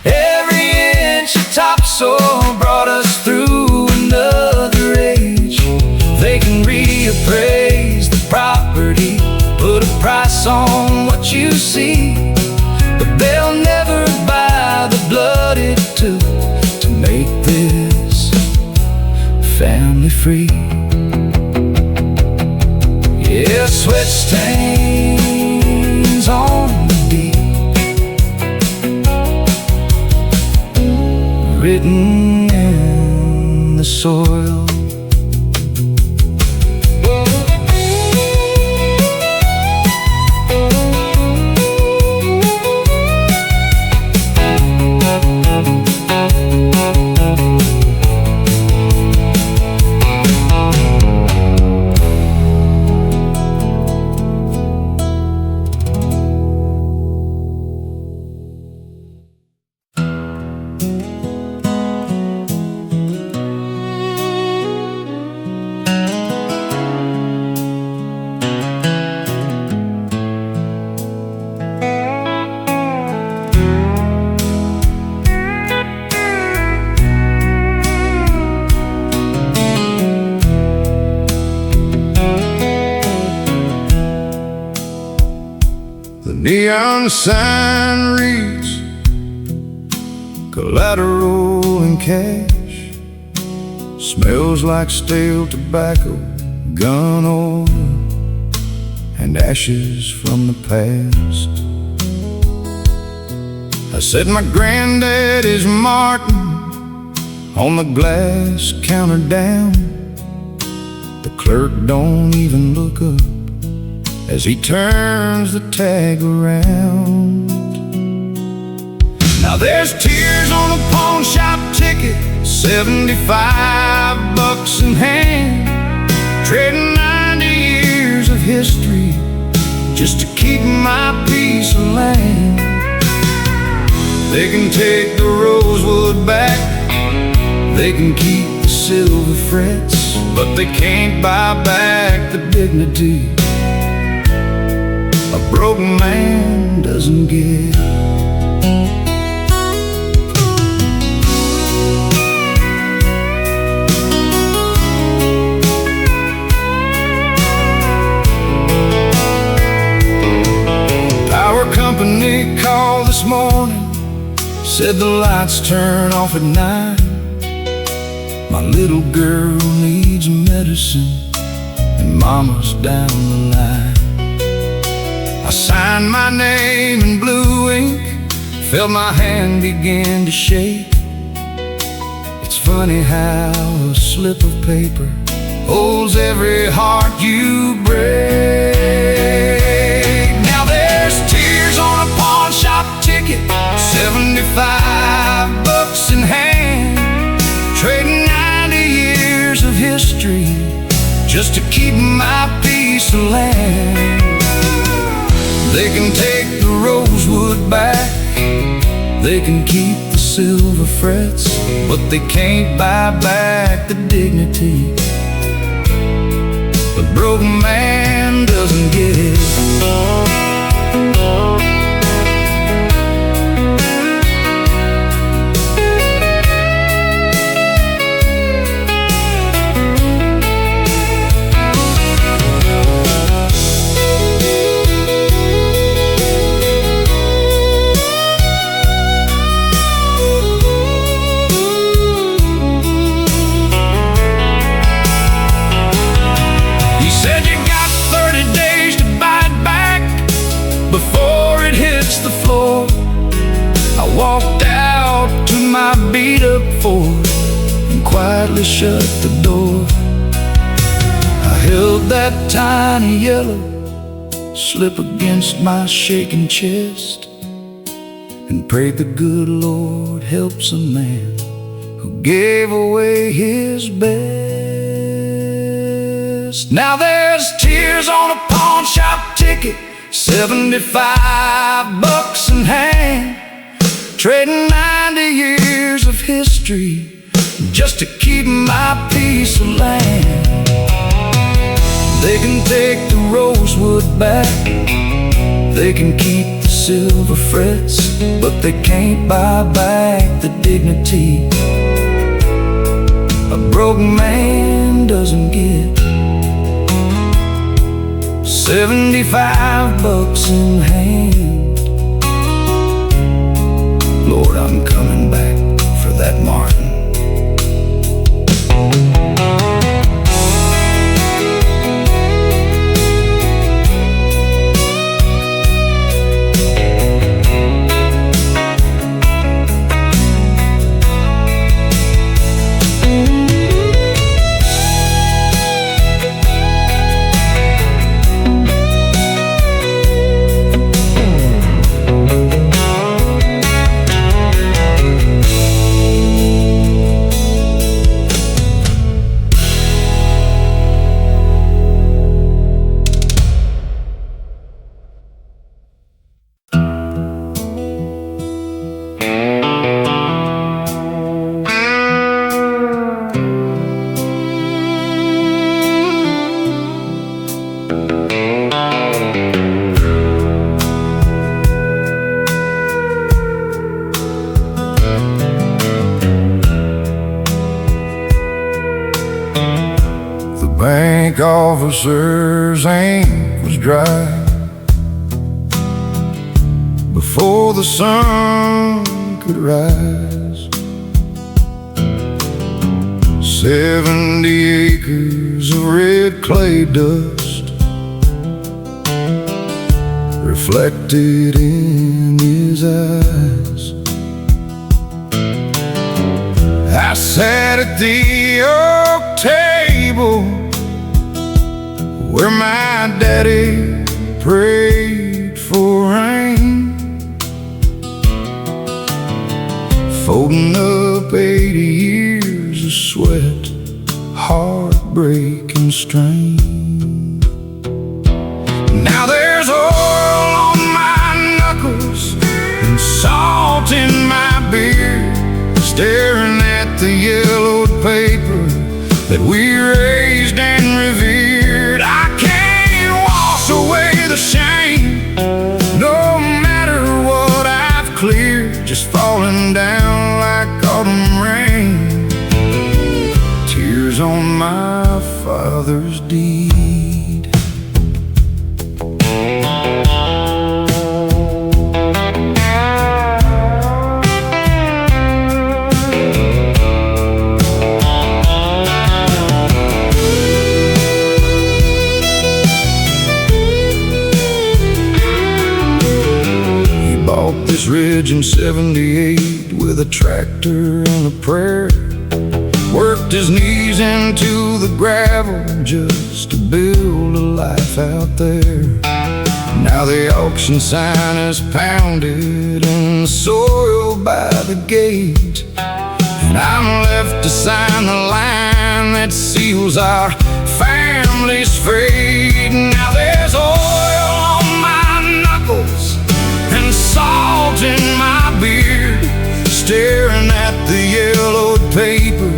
Every inch of topsoil brought us through another age. They can reappraise the property, put a price on what you see, but they'll never buy the blood it took to make this family free. Yeah, sweat stains on the deed, written in the soil. The neon sign reads collateral and cash. Smells like stale tobacco, gun oil, and ashes from the past. I said my granddaddy's Martin on the glass counter down. The clerk don't even look up as he turns the tag around. Now there's tears on a pawn shop ticket, 75 bucks in hand, trading 90 years of history just to keep my piece of land. They can take the rosewood back, they can keep the silver frets, but they can't buy back the dignity a broken man doesn't get. Power company called this morning, said the lights turn off at 9. My little girl needs medicine and mama's down the line. I signed my name in blue ink, felt my hand begin to shake. It's funny how a slip of paper holds every heart you break. Now there's tears on a pawn shop ticket, 75 bucks in hand, trading 90 years of history just to keep my piece of land. They can take the rosewood back, they can keep the silver frets, but they can't buy back the dignity a broken man doesn't get it. Before it hits the floor, I walked out to my beat-up Ford and quietly shut the door. I held that tiny yellow slip against my shaking chest and prayed the good Lord helps a man who gave away his best. Now there's tears on a pawn shop ticket, 75 bucks in hand, trading 90 years of history just to keep my piece of land. They can take the rosewood back, they can keep the silver frets, but they can't buy back the dignity a broke man doesn't get. 75 bucks in hand. Lord, I'm coming back for that Martin. Bank officer's ink was dry before the sun could rise. 70 acres of red clay dust reflected in his eyes. I sat at the oak table where my daddy prayed for rain, folding up 80 years of sweat, heartbreak and strain. Now there's oil on my knuckles and salt in my beard, staring at the yellowed paper that we raised and revered. I can't wash away the shame, no matter what I've cleared, just falling down like autumn rain. Tears on my father's deed. This ridge in 78 with a tractor and a prayer, worked his knees into the gravel just to build a life out there. Now the auction sign is pounded in the soil by the gate, and I'm left to sign the line that seals our family's fate. Now there's oil on my knuckles and salt in my beard, staring at the yellowed paper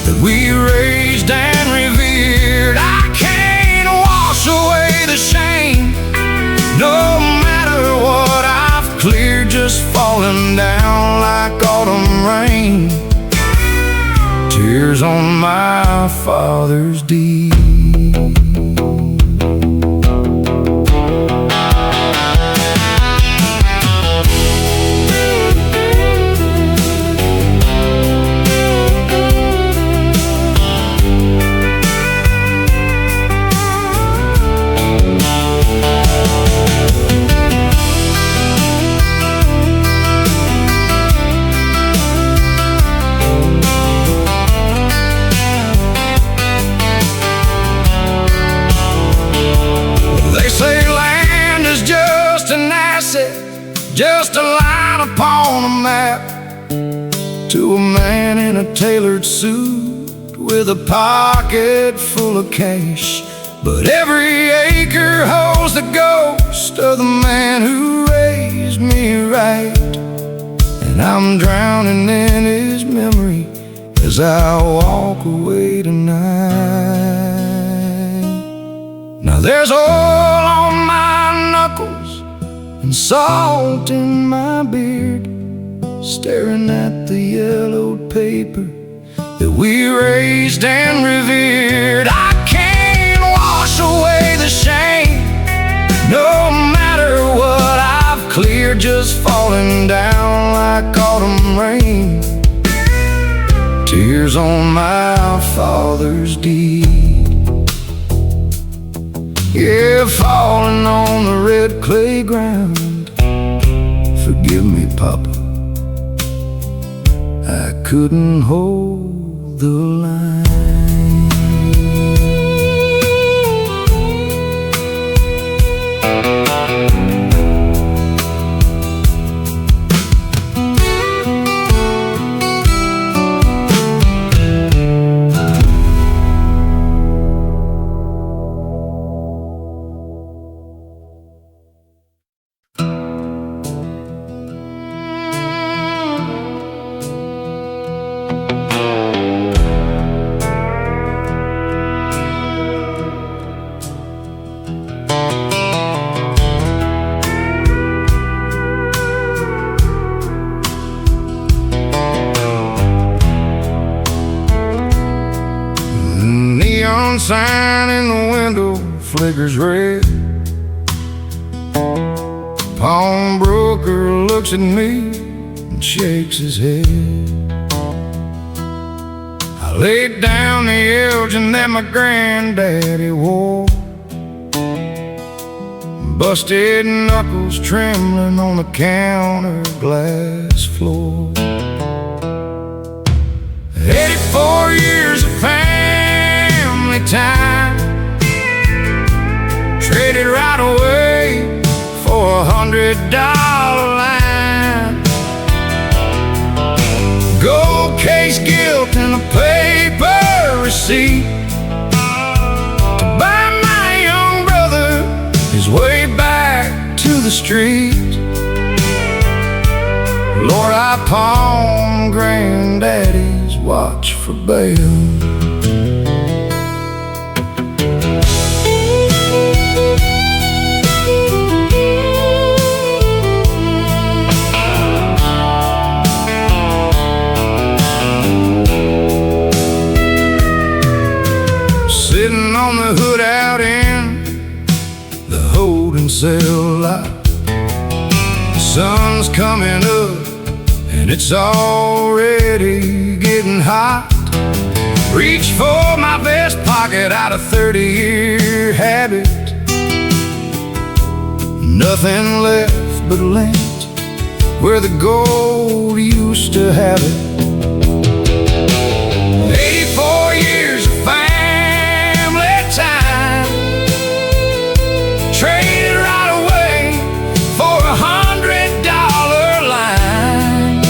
that we raised and revered. I can't wash away the shame, no matter what I've cleared, just falling down like autumn rain. Tears on my father's deed. Just a line upon a map to a man man in a tailored suit with a pocket full of cash. But every acre holds the ghost of the man who raised me right, and I'm drowning in his memory as I walk away tonight. Now there's oil on my knuckles and salt in my beard, staring at the yellowed paper that we raised and revered. I can't wash away the shame, no matter what I've cleared, just falling down like autumn rain. Tears on my father's deed, yeah, falling on the red clay ground. Forgive me, Papa, I couldn't hold the line. Sign in the window flickers red. Pawnbroker looks at me and shakes his head. I laid down the Elgin that my granddaddy wore, busted knuckles trembling on the counter glass floor. 84 years of family time, traded right away for $100 line. Gold case gilt and a paper receipt to buy my young brother his way back to the street. Lord, I pawned granddaddy's watch for bail. Sitting on the hood out in the holding cell lot, the sun's coming up and it's already getting hot. Reach for my vest pocket out of 30-year habit, nothing left but lint where the gold used to have it. 84 years of family time, traded right away for $100 line.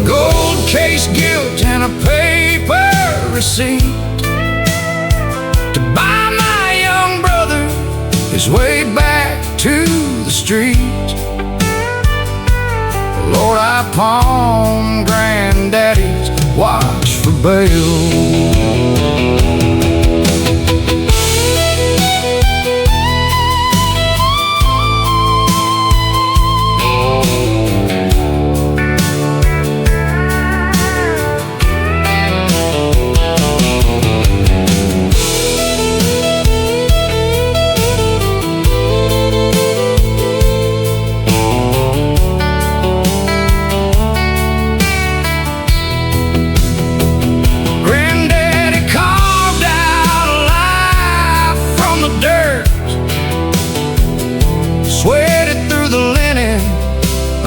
Gold case gilt and a paper receipt to buy my young brother his way back to the street. Lord, I pawned granddaddy's watch for bail.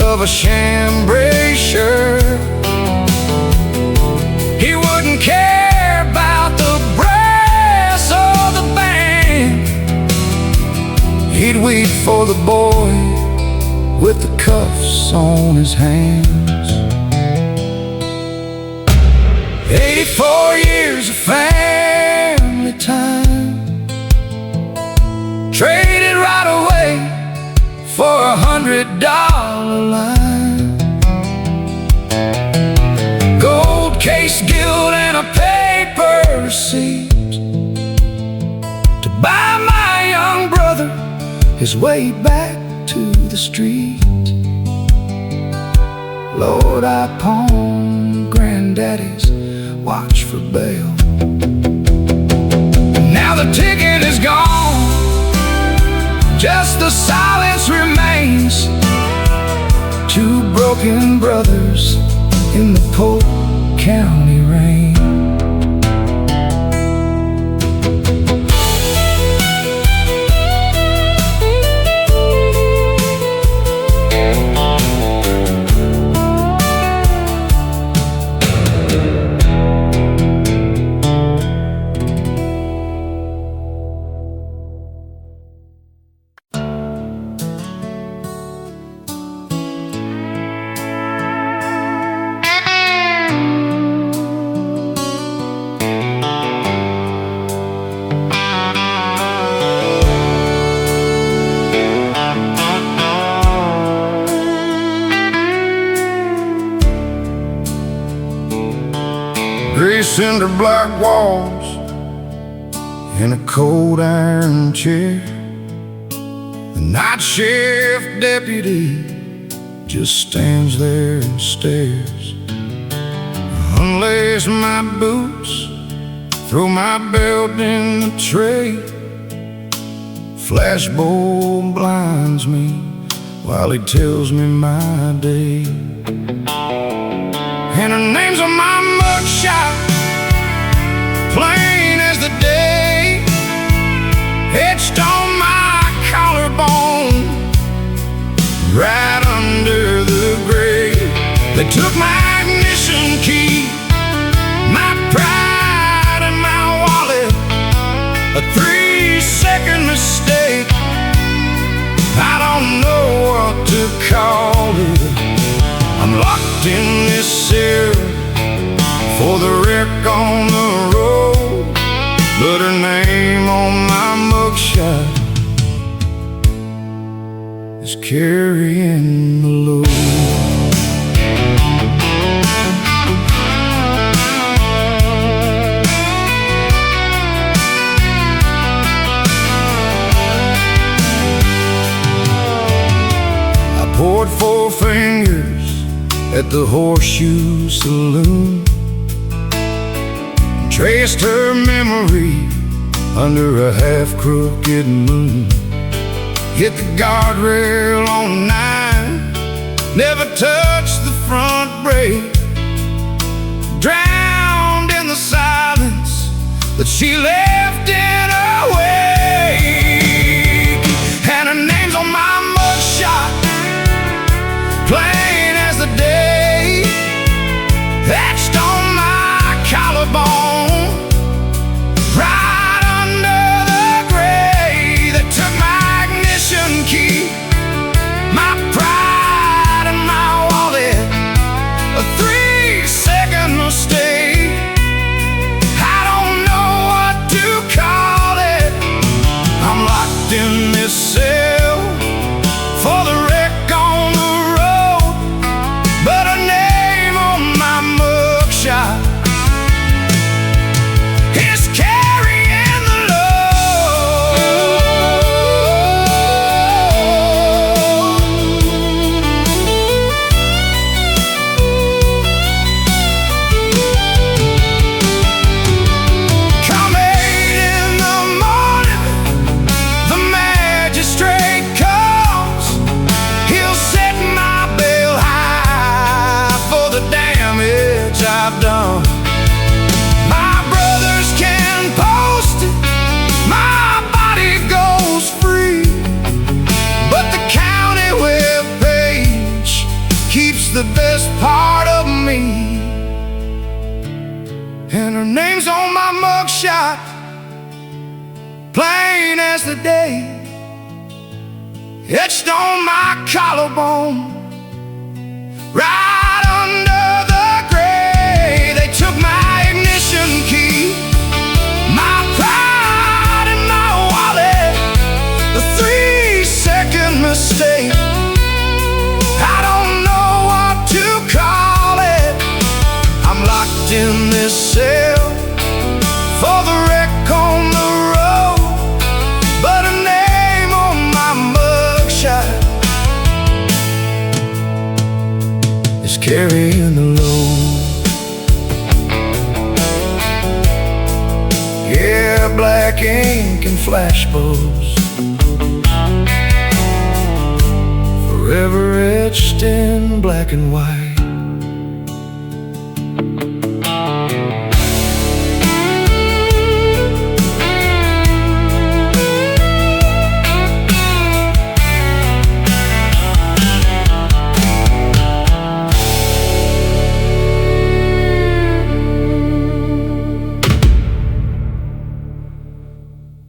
Of a chambray shirt, he wouldn't care about the brass or the band. He'd weep for the boy with the cuffs on his hands. 84 years of family time, traded right away for $100 line. Gold case guild and a paper receipt to buy my young brother his way back to the street. Lord, I pawned Granddaddy's watch for bail. Now the ticket is gone, just the silence remains. Two broken brothers in the Polk County rain. Gray cinder block walls and a cold iron chair. The night shift deputy just stands there and stares. I unlace my boots, throw my belt in the tray. Flashbulb blinds me while he tells me my day. And her name's on my mugshot, plain as the day, etched on my collarbone, right under the grave. They took my ignition key, my pride and my wallet, a 3-second mistake. I don't know what to call it. I'm locked in this cell for the wreck on the road, but her name on my mugshot is carrying the load. I poured 4 fingers at the Horseshoe Saloon, traced her memory under a half-crooked moon. Hit the guardrail on 9, never touched the front brake, drowned in the silence that she left in her wake. And her name's on my mugshot, plain as the day, etched on my collarbone, right under the gray. They took my ignition key, my pride and my wallet, a 3-second mistake. I don't know what to call it. I'm locked in this cell for the wreck on the road, but her name on my mugshot is carrying the load. Come 8 in the morning, the magistrate comes. He'll set my bail high for the damage I've done. My brothers can post it, my body goes free, but the county webpage keeps the best part of me. And her name's on my mugshot, plain as the day, etched on my collarbone, right under the gray. They took my locked in this cell for the wreck on the road, but a name on my mugshot is carrying the load. Yeah, black ink and flashbulbs, forever etched in black and white.